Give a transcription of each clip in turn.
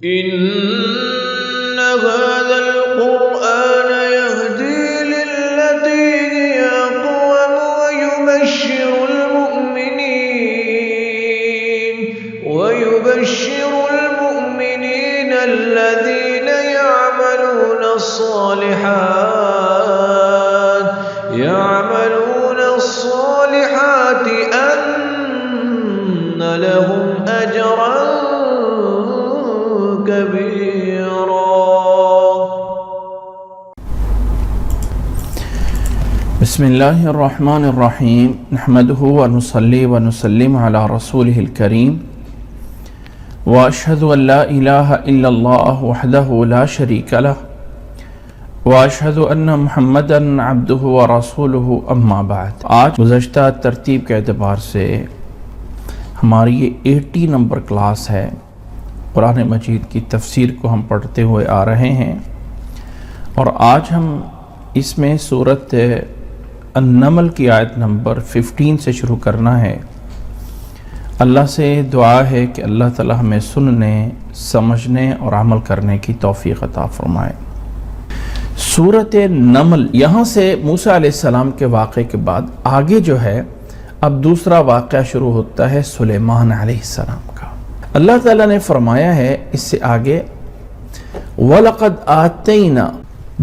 إن هذا القرآن يهدي للتي هي أقوم ويبشر المؤمنين الذين يعملون الصالحات أن لهم أجرا كبيرا. بسم الله الرحمن الرحيم نحمده ونصلي ونسلم على رسوله الكريم وأشهد أن لا إله إلا الله وحده لا شريك له وأشهد أن محمدا عبده ورسوله أما بعد. آج گزشتہ ترتیب کے اعتبار سے ہماری یہ 80 نمبر کلاس ہے. قرآن مجید کی تفسیر کو ہم پڑھتے ہوئے آ رہے ہیں اور آج ہم اس میں سورۃ النمل کی آیت نمبر 15 سے شروع کرنا ہے. اللہ سے دعا ہے کہ اللہ تعالی ہمیں سننے، سمجھنے اور عمل کرنے کی توفیق عطا فرمائے. سورۃ نمل، یہاں سے موسیٰ علیہ السلام کے واقعے کے بعد آگے جو ہے اب دوسرا واقعہ شروع ہوتا ہے سلیمان علیہ السلام کا. اللہ تعالیٰ نے فرمایا ہے اس سے آگے وَلَقَدْ آتَيْنَا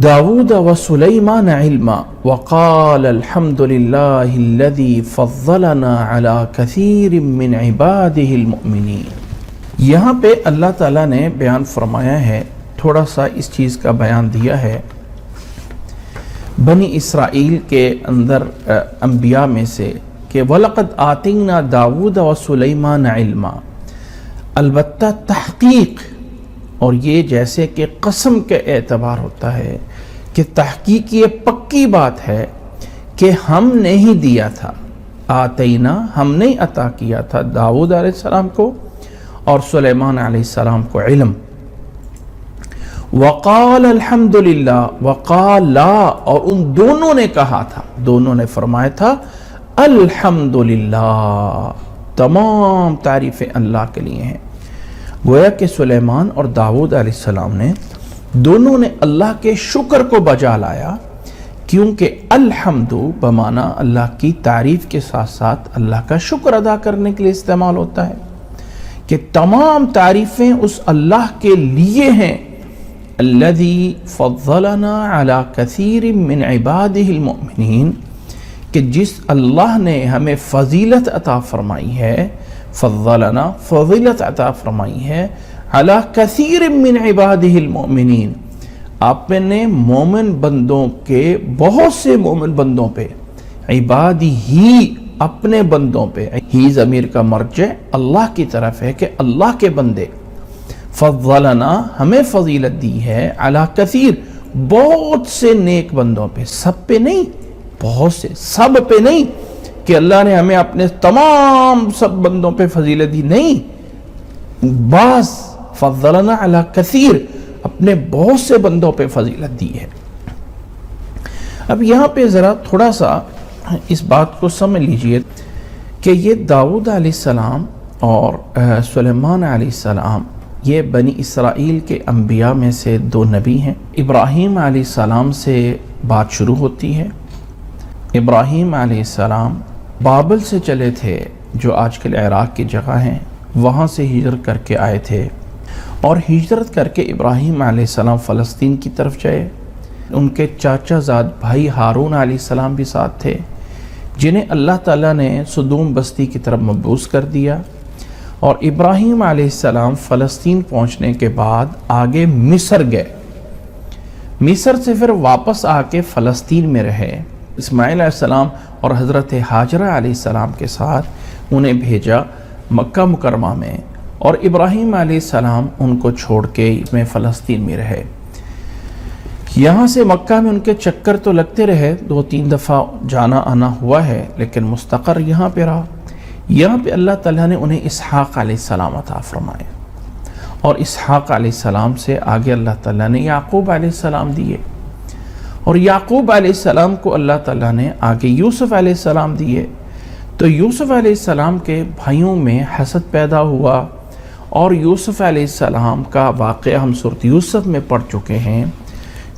داود وسلیمان علما وقال الحمد للہ الذی فضلنا علی کثیر من عباده المؤمنین. یہاں پہ اللہ تعالیٰ نے بیان فرمایا ہے، تھوڑا سا اس چیز کا بیان دیا ہے. بنی اسرائیل کے اندر انبیاء میں سے کہ وَلَقَدْ آتَيْنَا داود وسلیمان علما، البتہ تحقیق، اور یہ جیسے کہ قسم کے اعتبار ہوتا ہے کہ تحقیق یہ پکی بات ہے کہ ہم نے ہی دیا تھا. آتینا، ہم نے عطا کیا تھا داود علیہ السلام کو اور سلیمان علیہ السلام کو علم. وقال الحمدللہ، وقالا، اور ان دونوں نے کہا تھا، دونوں نے فرمایا تھا الحمدللہ، تمام تعریفیں اللہ کے لیے ہیں. گویا کہ سلیمان اور داود علیہ السلام نے دونوں نے اللہ کے شکر کو بجا لایا، کیونکہ الحمد بمعنی اللہ کی تعریف کے ساتھ ساتھ اللہ کا شکر ادا کرنے کے لیے استعمال ہوتا ہے کہ تمام تعریفیں اس اللہ کے لیے ہیں الذی فضلنا علی کثیر من عباده المؤمنین، کہ جس اللہ نے ہمیں فضیلت عطا فرمائی ہے، فضلنا فضیلت عطا فرمائی ہے علی کثیر من عباده المؤمنین، آپ نے مومن بندوں کے بہت سے مومن بندوں پہ، عبادی ہی اپنے بندوں پہ، ہی ضمیر کا مرجع اللہ کی طرف ہے کہ اللہ کے بندے، فضلنا ہمیں فضیلت دی ہے علی کثیر بہت سے نیک بندوں پہ، سب پہ نہیں، بہت سے، سب پہ نہیں کہ اللہ نے ہمیں اپنے تمام سب بندوں پہ فضیلت دی، نہیں، بعض، فضلنا علی کثیر، اپنے بہت سے بندوں پہ فضیلت دی ہے. اب یہاں پہ ذرا تھوڑا سا اس بات کو سمجھ لیجئے کہ یہ داؤد علیہ السلام اور سلیمان علیہ السلام یہ بنی اسرائیل کے انبیاء میں سے دو نبی ہیں. ابراہیم علیہ السلام سے بات شروع ہوتی ہے. ابراہیم علیہ السلام بابل سے چلے تھے، جو آج کل عراق کی جگہ ہیں، وہاں سے ہجرت کر کے آئے تھے، اور ہجرت کر کے ابراہیم علیہ السلام فلسطین کی طرف گئے. ان کے چاچا زاد بھائی ہارون علیہ السلام بھی ساتھ تھے، جنہیں اللہ تعالیٰ نے سدوم بستی کی طرف مبعوث کر دیا. اور ابراہیم علیہ السلام فلسطین پہنچنے کے بعد آگے مصر گئے. مصر سے پھر واپس آ کے فلسطین میں رہے. اسماعیل علیہ السلام اور حضرت حاجرہ علیہ السلام کے ساتھ انہیں بھیجا مکہ مکرمہ میں، اور ابراہیم علیہ السلام ان کو چھوڑ کے میں فلسطین میں رہے. یہاں سے مکہ میں ان کے چکر تو لگتے رہے، 2-3 دفعہ جانا آنا ہوا ہے، لیکن مستقر یہاں پہ رہا. یہاں پہ اللہ تعالیٰ نے انہیں اسحاق علیہ السلام عطا فرمائے، اور اسحاق علیہ السلام سے آگے اللہ تعالیٰ نے یعقوب علیہ السلام دیے، اور یعقوب علیہ السلام کو اللہ تعالیٰ نے آگے یوسف علیہ السلام دیے. تو یوسف علیہ السلام کے بھائیوں میں حسد پیدا ہوا، اور یوسف علیہ السلام کا واقعہ ہم سورۃ یوسف میں پڑھ چکے ہیں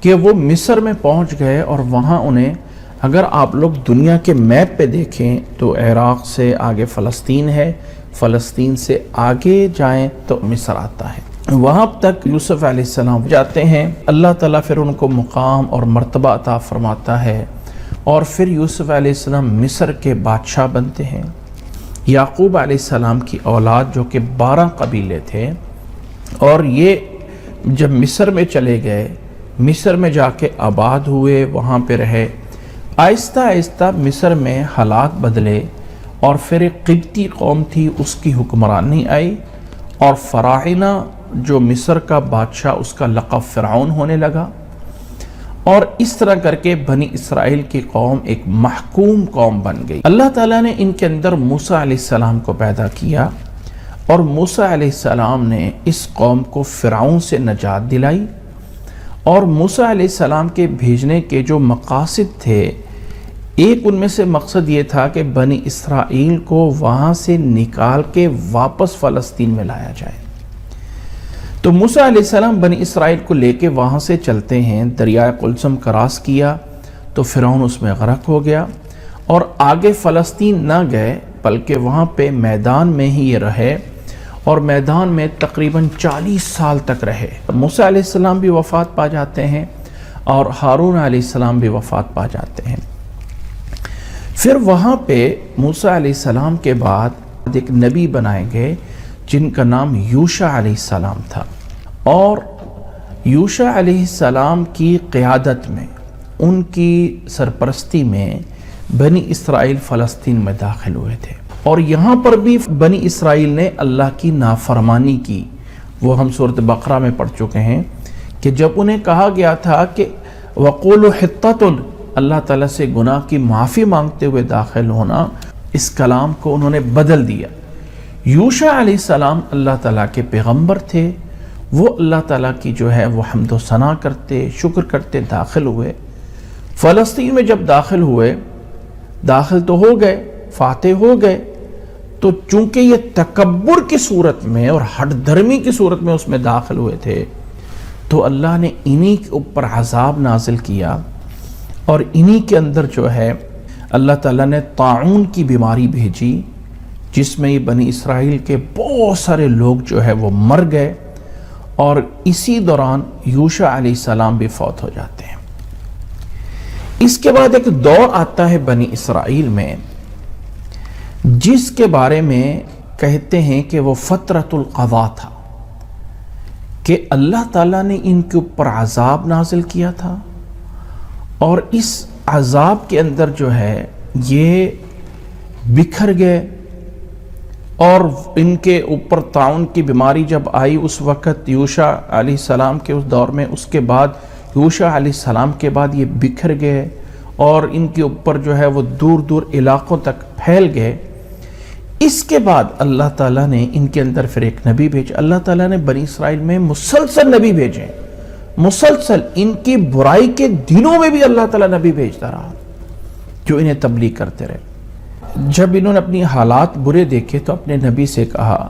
کہ وہ مصر میں پہنچ گئے، اور وہاں انہیں، اگر آپ لوگ دنیا کے میپ پہ دیکھیں تو عراق سے آگے فلسطین ہے، فلسطین سے آگے جائیں تو مصر آتا ہے، وہاں تک یوسف علیہ السلام جاتے ہیں۔ اللہ تعالیٰ پھر ان کو مقام اور مرتبہ عطا فرماتا ہے، اور پھر یوسف علیہ السلام مصر کے بادشاہ بنتے ہیں۔ یعقوب علیہ السلام کی اولاد جو کہ 12 قبیلے تھے، اور یہ جب مصر میں چلے گئے، مصر میں جا کے آباد ہوئے، وہاں پہ رہے، آہستہ آہستہ مصر میں حالات بدلے، اور پھر ایک قبطی قوم تھی، اس کی حکمرانی آئی، اور فراعنہ جو مصر کا بادشاہ، اس کا لقب فرعون ہونے لگا، اور اس طرح کر کے بنی اسرائیل کی قوم ایک محکوم قوم بن گئی۔ اللہ تعالیٰ نے ان کے اندر موسیٰ علیہ السلام کو پیدا کیا، اور موسیٰ علیہ السلام نے اس قوم کو فرعون سے نجات دلائی، اور موسیٰ علیہ السلام کے بھیجنے کے جو مقاصد تھے، ایک ان میں سے مقصد یہ تھا کہ بنی اسرائیل کو وہاں سے نکال کے واپس فلسطین میں لایا جائے۔ تو موسیٰ علیہ السلام بنی اسرائیل کو لے کے وہاں سے چلتے ہیں، دریائے قلزم کراس کیا تو فرعون اس میں غرق ہو گیا، اور آگے فلسطین نہ گئے بلکہ وہاں پہ میدان میں ہی یہ رہے، اور میدان میں تقریباً 40 سال تک رہے۔ موسیٰ علیہ السلام بھی وفات پا جاتے ہیں، اور ہارون علیہ السلام بھی وفات پا جاتے ہیں۔ پھر وہاں پہ موسیٰ علیہ السلام کے بعد ایک نبی بنائے گئے جن کا نام یوشع علیہ السلام تھا، اور یوشع علیہ السلام کی قیادت میں، ان کی سرپرستی میں بنی اسرائیل فلسطین میں داخل ہوئے تھے، اور یہاں پر بھی بنی اسرائیل نے اللہ کی نافرمانی کی۔ وہ ہم سورۃ بقرہ میں پڑھ چکے ہیں کہ جب انہیں کہا گیا تھا کہ وَقُولُوا حِطَّةٌ، اللہ تعالیٰ سے گناہ کی معافی مانگتے ہوئے داخل ہونا، اس کلام کو انہوں نے بدل دیا۔ یوشع علیہ السلام اللہ تعالیٰ کے پیغمبر تھے، وہ اللہ تعالیٰ کی جو ہے وہ حمد و ثنا کرتے، شکر کرتے داخل ہوئے۔ فلسطین میں جب داخل ہوئے، داخل تو ہو گئے، فاتح ہو گئے، تو چونکہ یہ تکبر کی صورت میں اور ہٹ دھرمی کی صورت میں اس میں داخل ہوئے تھے، تو اللہ نے انہی کے اوپر عذاب نازل کیا، اور انہی کے اندر جو ہے اللہ تعالیٰ نے طاعون کی بیماری بھیجی، جس میں یہ بنی اسرائیل کے بہت سارے لوگ جو ہے وہ مر گئے، اور اسی دوران یوشع علیہ السلام بھی فوت ہو جاتے ہیں۔ اس کے بعد ایک دور آتا ہے بنی اسرائیل میں، جس کے بارے میں کہتے ہیں کہ وہ فترۃ القضاء تھا، کہ اللہ تعالیٰ نے ان کے اوپر عذاب نازل کیا تھا، اور اس عذاب کے اندر جو ہے یہ بکھر گئے، اور ان کے اوپر طاعون کی بیماری جب آئی اس وقت یوشع علیہ السلام کے اس دور میں، اس کے بعد یوشع علیہ السلام کے بعد یہ بکھر گئے، اور ان کے اوپر جو ہے وہ دور دور علاقوں تک پھیل گئے۔ اس کے بعد اللہ تعالیٰ نے ان کے اندر پھر ایک نبی بھیجا۔ اللہ تعالیٰ نے بنی اسرائیل میں مسلسل نبی بھیجے، مسلسل ان کی برائی کے دنوں میں بھی اللہ تعالیٰ نبی بھیجتا رہا جو انہیں تبلیغ کرتے رہے۔ جب انہوں نے اپنی حالات برے دیکھے تو اپنے نبی سے کہا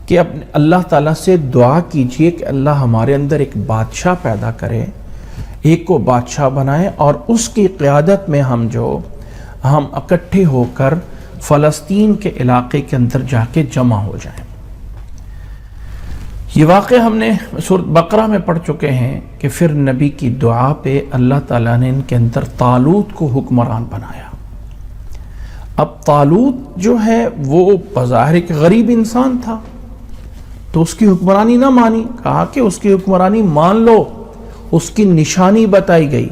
کہ اللہ تعالیٰ سے دعا کیجئے کہ اللہ ہمارے اندر ایک بادشاہ پیدا کرے، ایک کو بادشاہ بنائے، اور اس کی قیادت میں ہم اکٹھے ہو کر فلسطین کے علاقے کے اندر جا کے جمع ہو جائیں۔ یہ واقعہ ہم نے سورۃ بقرہ میں پڑھ چکے ہیں کہ پھر نبی کی دعا پہ اللہ تعالیٰ نے ان کے اندر طالوت کو حکمران بنایا۔ اب طالوت جو ہے وہ بظاہر ایک غریب انسان تھا، تو اس کی حکمرانی نہ مانی، کہا کہ اس کی حکمرانی مان لو، اس کی نشانی بتائی گئی،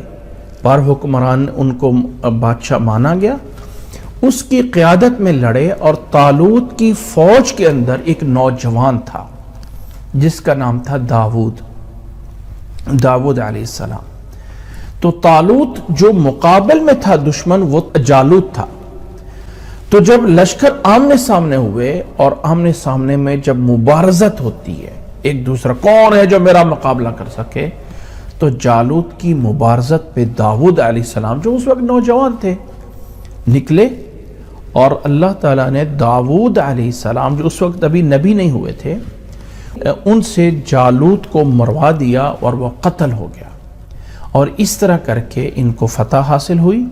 پر حکمران ان کو بادشاہ مانا گیا، اس کی قیادت میں لڑے، اور طالوت کی فوج کے اندر ایک نوجوان تھا جس کا نام تھا داؤد علیہ السلام۔ تو طالوت جو مقابل میں تھا دشمن، وہ جالوت تھا۔ تو جب لشکر آمنے سامنے ہوئے، اور آمنے سامنے میں جب مبارزت ہوتی ہے، ایک دوسرا کون ہے جو میرا مقابلہ کر سکے، تو جالوت کی مبارزت پہ داؤد علیہ السلام جو اس وقت نوجوان تھے نکلے، اور اللہ تعالیٰ نے داؤد علیہ السلام جو اس وقت ابھی نبی نہیں ہوئے تھے، ان سے جالوت کو مروا دیا اور وہ قتل ہو گیا، اور اس طرح کر کے ان کو فتح حاصل ہوئی۔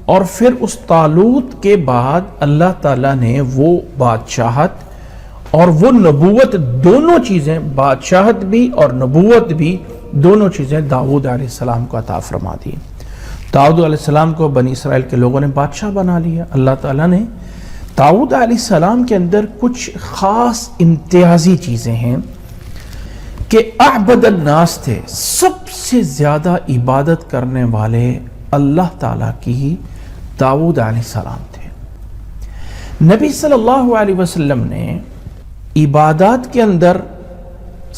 اور پھر اس طالوت کے بعد اللہ تعالیٰ نے وہ بادشاہت اور وہ نبوت، دونوں چیزیں، بادشاہت بھی اور نبوت بھی، دونوں چیزیں داؤد علیہ السلام کو عطا فرما دی۔ داؤد علیہ السلام کو بنی اسرائیل کے لوگوں نے بادشاہ بنا لیا۔ اللہ تعالیٰ نے داؤد علیہ السلام کے اندر کچھ خاص امتیازی چیزیں ہیں کہ اعبد الناس تھے، سب سے زیادہ عبادت کرنے والے اللہ تعالیٰ کی ہی داؤد علیہ السلام تھے۔ نبی صلی اللہ علیہ وسلم نے عبادات کے اندر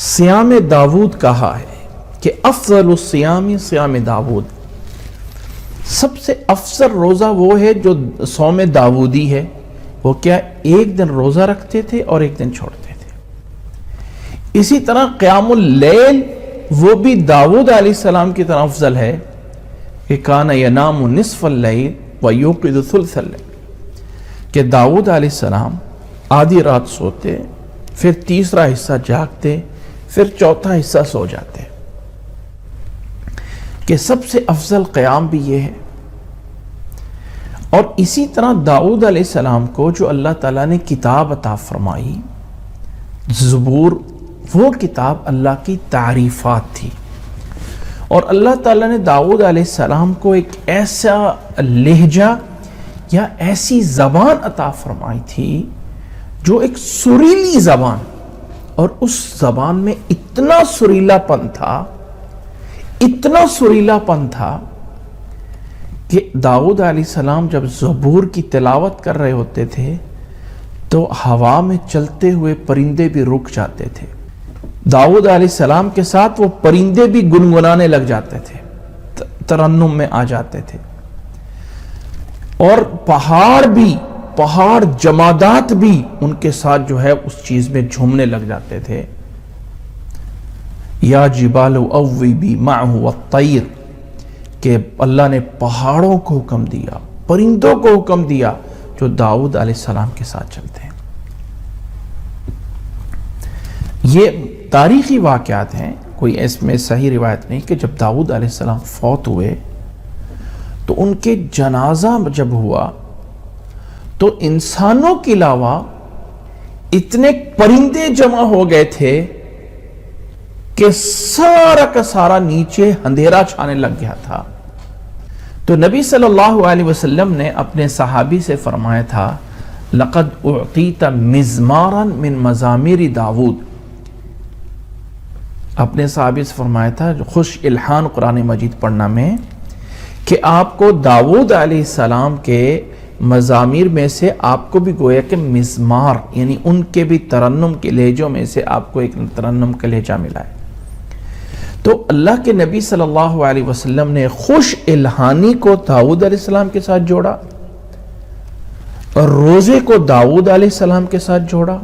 صیام داؤد کہا ہے کہ افضل الصیام صیام داؤد، سب سے افضل روزہ وہ ہے جو صوم داؤدی ہے۔ وہ کیا؟ ایک دن روزہ رکھتے تھے اور ایک دن چھوڑتے تھے۔ اسی طرح قیام اللیل وہ بھی داؤد علیہ السلام کی طرح افضل ہے کہ کان ینام نصف اللیل ویوقظ ثلث اللیل، کہ داؤد علیہ السلام آدھی رات سوتے، پھر تیسرا حصہ جاگتے، پھر چوتھا حصہ سو جاتے، کہ سب سے افضل قیام بھی یہ ہے۔ اور اسی طرح داؤد علیہ السلام کو جو اللہ تعالیٰ نے کتاب عطا فرمائی، زبور، وہ کتاب اللہ کی تعریفات تھی، اور اللہ تعالیٰ نے داؤد علیہ السلام کو ایک ایسا لہجہ یا ایسی زبان عطا فرمائی تھی جو ایک سریلی زبان، اور اس زبان میں اتنا سریلا پن تھا، اتنا سریلا پن تھا کہ داؤد علیہ السلام جب زبور کی تلاوت کر رہے ہوتے تھے تو ہوا میں چلتے ہوئے پرندے بھی رک جاتے تھے، داؤد علیہ السلام کے ساتھ وہ پرندے بھی گنگنانے لگ جاتے تھے، ترنم میں آ جاتے تھے، اور پہاڑ جمادات بھی ان کے ساتھ جو ہے اس چیز میں جھومنے لگ جاتے تھے۔ یا جبال اوبی معہ والطیر، کہ اللہ نے پہاڑوں کو حکم دیا، پرندوں کو حکم دیا جو داؤد علیہ السلام کے ساتھ چلتے ہیں۔ یہ تاریخی واقعات ہیں، کوئی اس میں صحیح روایت نہیں کہ جب داؤد علیہ السلام فوت ہوئے تو ان کے جنازہ جب ہوا تو انسانوں کے علاوہ اتنے پرندے جمع ہو گئے تھے کہ سارا کا سارا نیچے اندھیرا چھانے لگ گیا تھا۔ تو نبی صلی اللہ علیہ وسلم نے اپنے صحابی سے فرمایا تھا لقد اعطیت مزمارا من مزامیر داود، اپنے صحابی سے فرمایا تھا خوش الحان قرآن مجید پڑھنا میں کہ آپ کو داود علیہ السلام کے مزامیر میں سے آپ کو بھی گویا کہ مزمار، یعنی ان کے بھی ترنم کے لہجوں میں سے آپ کو ایک ترنم کا لہجہ ملا ہے۔ تو اللہ کے نبی صلی اللہ علیہ وسلم نے خوش الہانی کو داؤد علیہ السلام کے ساتھ جوڑا، اور روزے کو داؤد علیہ السلام کے ساتھ جوڑا،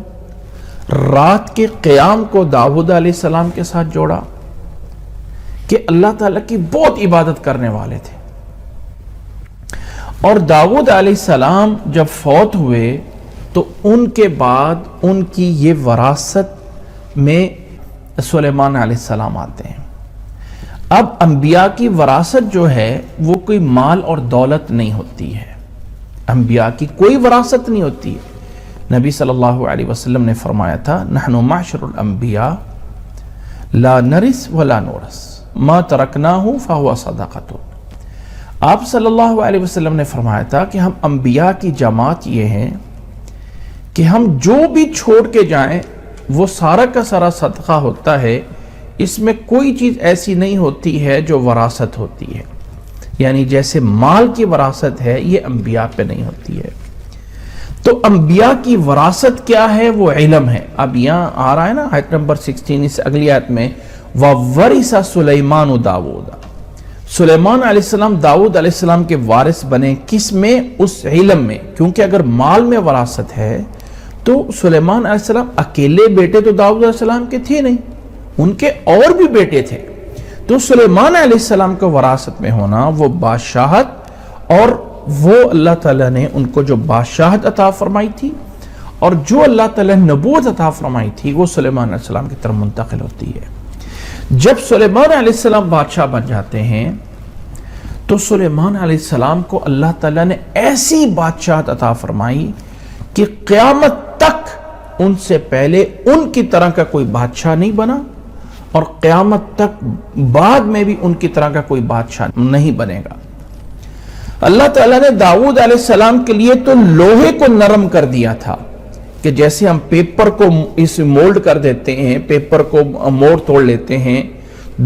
رات کے قیام کو داؤد علیہ السلام کے ساتھ جوڑا، کہ اللہ تعالیٰ کی بہت عبادت کرنے والے تھے۔ اور داؤد علیہ السلام جب فوت ہوئے تو ان کے بعد ان کی یہ وراثت میں سلیمان علیہ السلام آتے ہیں۔ اب انبیاء کی وراثت جو ہے وہ کوئی مال اور دولت نہیں ہوتی ہے، انبیاء کی کوئی وراثت نہیں ہوتی ہے۔ نبی صلی اللہ علیہ وسلم نے فرمایا تھا نحن معشر الانبیاء لا نرث ولا نورث ما ترکناہ فہو صدقۃ۔ آپ صلی اللہ علیہ وسلم نے فرمایا تھا کہ ہم انبیاء کی جماعت یہ ہے کہ ہم جو بھی چھوڑ کے جائیں وہ سارا کا سارا صدقہ ہوتا ہے، اس میں کوئی چیز ایسی نہیں ہوتی ہے جو وراثت ہوتی ہے، یعنی جیسے مال کی وراثت ہے یہ انبیاء پہ نہیں ہوتی ہے۔ تو انبیاء کی وراثت کیا ہے؟ وہ علم ہے۔ اب یہاں آ رہا ہے نا آیت نمبر 16، اس اگلی آیت میں وَوَرِثَ سُلَيْمَانُ دَاوُودَ، سلیمان علیہ السلام داؤد علیہ السلام کے وارث بنے، کس میں؟ اس علم میں، کیونکہ اگر مال میں وراثت ہے تو سلیمان علیہ السلام اکیلے بیٹے تو داؤد علیہ السلام کے تھے نہیں، ان کے اور بھی بیٹے تھے، تو سلیمان علیہ السلام کا وراثت میں ہونا وہ بادشاہت، اور وہ اللہ تعالیٰ نے ان کو جو بادشاہت عطا فرمائی تھی اور جو اللہ تعالیٰ نے نبوت عطا فرمائی تھی وہ سلیمان علیہ السلام کی طرف منتقل ہوتی ہے۔ جب سلیمان علیہ السلام بادشاہ بن جاتے ہیں تو سلیمان علیہ السلام کو اللہ تعالیٰ نے ایسی بادشاہت عطا فرمائی کہ قیامت تک ان سے پہلے ان کی طرح کا کوئی بادشاہ نہیں بنا، اور قیامت تک بعد میں بھی ان کی طرح کا کوئی بادشاہ نہیں بنے گا۔ اللہ تعالیٰ نے داؤد علیہ السلام کے لیے تو لوہے کو نرم کر دیا تھا کہ جیسے ہم پیپر کو اس مولڈ کر دیتے ہیں، پیپر کو موڑ توڑ لیتے ہیں،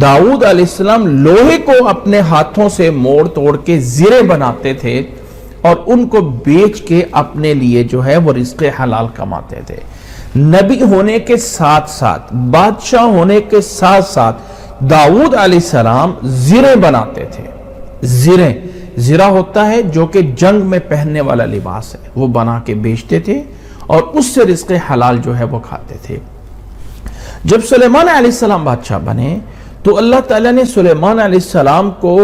داؤد علیہ السلام لوہے کو اپنے ہاتھوں سے موڑ توڑ کے زرے بناتے تھے اور ان کو بیچ کے اپنے لیے جو ہے وہ رزق حلال کماتے تھے۔ نبی ہونے کے ساتھ ساتھ، بادشاہ ہونے کے ساتھ ساتھ داؤد علیہ السلام زرے بناتے تھے۔ زرہ ہوتا ہے جو کہ جنگ میں پہننے والا لباس ہے، وہ بنا کے بیچتے تھے اور اس سے رزق حلال جو ہے وہ کھاتے تھے۔ جب سلیمان علیہ السلام بادشاہ بنے تو اللہ تعالیٰ نے سلیمان علیہ السلام کو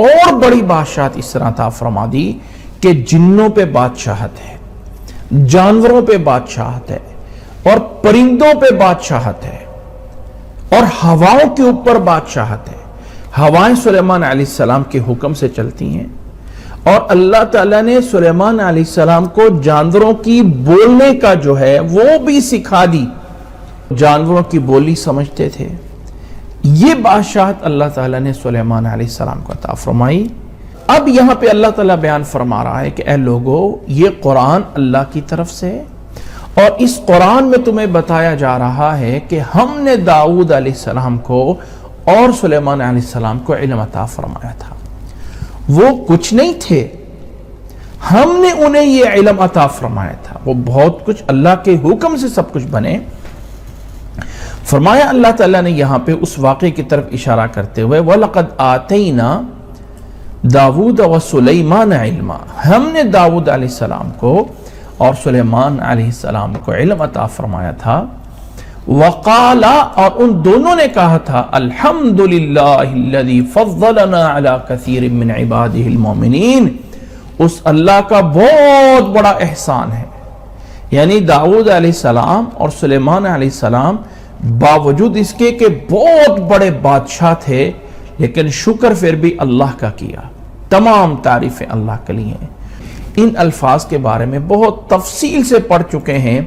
اور بڑی بادشاہت اس طرح عطا فرما دی کہ جنوں پہ بادشاہت ہے، جانوروں پہ بادشاہت ہے، اور پرندوں پہ بادشاہت ہے، اور ہواؤں کے اوپر بادشاہت ہے۔ ہوائیں سلیمان علیہ السلام کے حکم سے چلتی ہیں، اور اللہ تعالیٰ نے سلیمان علیہ السلام کو جانوروں کی بولنے کا جو ہے وہ بھی سکھا دی، جانوروں کی بولی سمجھتے تھے۔ یہ بادشاہت اللہ تعالیٰ نے سلیمان علیہ السلام کو عطا فرمائی۔ اب یہاں پہ اللہ تعالیٰ بیان فرما رہا ہے کہ اے لوگو، یہ قرآن اللہ کی طرف سے ہے، اور اس قرآن میں تمہیں بتایا جا رہا ہے کہ ہم نے داؤد علیہ السلام کو اور سلیمان علیہ السلام کو علم عطا فرمایا تھا۔ وہ کچھ نہیں تھے، ہم نے انہیں یہ علم عطا فرمایا تھا۔ وہ بہت کچھ اللہ کے حکم سے سب کچھ بنے۔ فرمایا اللہ تعالیٰ نے یہاں پہ اس واقعے کی طرف اشارہ کرتے ہوئے وَلَقَدْ آتَيْنَا داود وسلیمان علما، ہم نے داود علیہ السلام کو اور سلیمان علیہ السلام کو علم عطا فرمایا تھا۔ وقالا، اور ان دونوں نے کہا تھا، الحمدللہ الذی فضلنا علی کثیر من عبادہ المؤمنین، اس اللہ کا بہت بڑا احسان ہے۔ یعنی داؤد علیہ السلام اور سلیمان علیہ السلام باوجود اس کے کہ بہت بڑے بادشاہ تھے، لیکن شکر پھر بھی اللہ کا کیا۔ تمام تعریفیں اللہ کے لیے ہیں۔ ان الفاظ کے بارے میں بہت تفصیل سے پڑھ چکے ہیں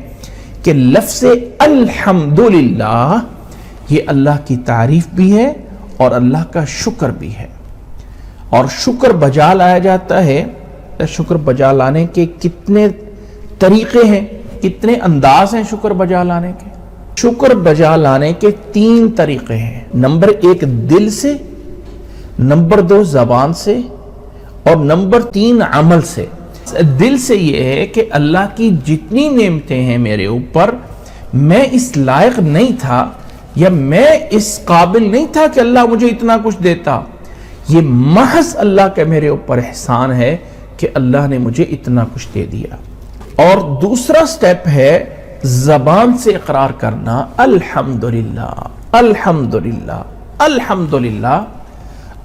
کہ لفظ الحمدللہ یہ اللہ کی تعریف بھی ہے اور اللہ کا شکر بھی ہے۔ اور شکر بجا لایا جاتا ہے، شکر بجا لانے کے کتنے طریقے ہیں، کتنے انداز ہیں شکر بجا لانے کے؟ شکر بجا لانے کے 3 طریقے ہیں۔ نمبر 1 دل سے، نمبر 2 زبان سے، اور نمبر 3 عمل سے۔ دل سے یہ ہے کہ اللہ کی جتنی نعمتیں ہیں میرے اوپر، میں اس لائق نہیں تھا یا میں اس قابل نہیں تھا کہ اللہ مجھے اتنا کچھ دیتا، یہ محض اللہ کا میرے اوپر احسان ہے کہ اللہ نے مجھے اتنا کچھ دے دیا۔ اور دوسرا سٹیپ ہے زبان سے اقرار کرنا، الحمدللہ الحمدللہ الحمدللہ،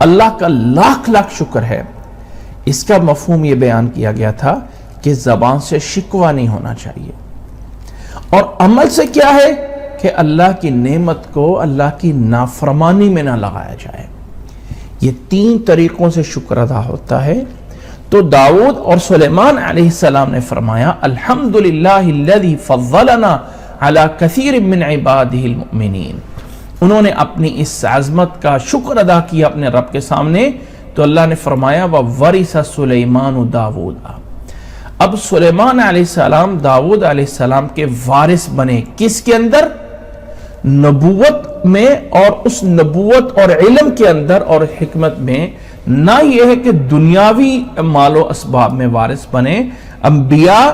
اللہ کا لاکھ لاکھ شکر ہے۔ اس کا مفہوم یہ بیان کیا گیا تھا کہ زبان سے شکوہ نہیں ہونا چاہیے، اور عمل سے کیا ہے کہ اللہ کی نعمت کو اللہ کی نافرمانی میں نہ لگایا جائے۔ یہ 3 طریقوں سے شکر ادا ہوتا ہے۔ تو داؤد اور سلیمان علیہ السلام نے فرمایا الحمدللہ الذی فضلنا علی کثیر من عبادہ المؤمنین، انہوں نے اپنی اس عظمت کا شکر ادا کیا اپنے رب کے سامنے۔ تو اللہ نے فرمایا وَوَرِثَ سُلَيْمَانُ دَاوُودَ، اب سلیمان علیہ السلام داؤد علیہ السلام کے وارث بنے، کس کے اندر؟ نبوت میں، اور اس نبوت اور علم کے اندر اور حکمت میں۔ نہ یہ ہے کہ دنیاوی مال و اسباب میں وارث بنے، انبیاء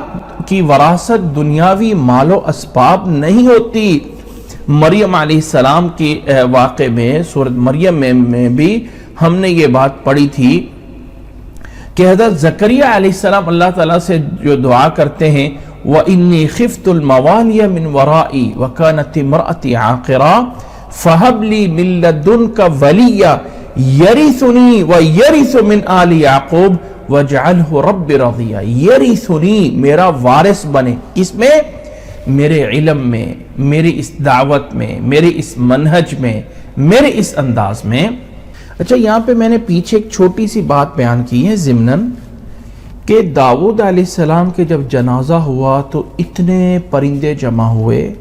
کی وراثت دنیاوی مال و اسباب نہیں ہوتی۔ مریم علیہ السلام کی واقعے میں سورۃ مریم میں بھی ہم نے یہ بات پڑھی تھی کہ حضرت زکریا علیہ السلام اللہ تعالیٰ سے جو دعا کرتے ہیں وَإِنِّي خِفْتُ الْمَوَالِيَ مِنْ وَرَائِي وَكَانَتِ امْرَأَتِي عَاقِرًا فَهَبْ لِي مِن لَّدُنْكَ وَلِيًّا يَرِثُنِي وَيَرِثُ مِنْ آلِ يَعْقُوبَ وَاجْعَلْهُ رَبِّ رَضِيًّا، يَرِثُنِي، میرا وارث بنے، کس میں؟ میرے علم میں، میری اس دعوت میں، میرے اس منہج میں، میرے اس انداز میں۔ اچھا، یہاں پہ میں نے پیچھے ایک چھوٹی سی بات بیان کی ہے ضمناً کہ داؤد علیہ السلام کے جب جنازہ ہوا تو اتنے پرندے جمع ہوئے۔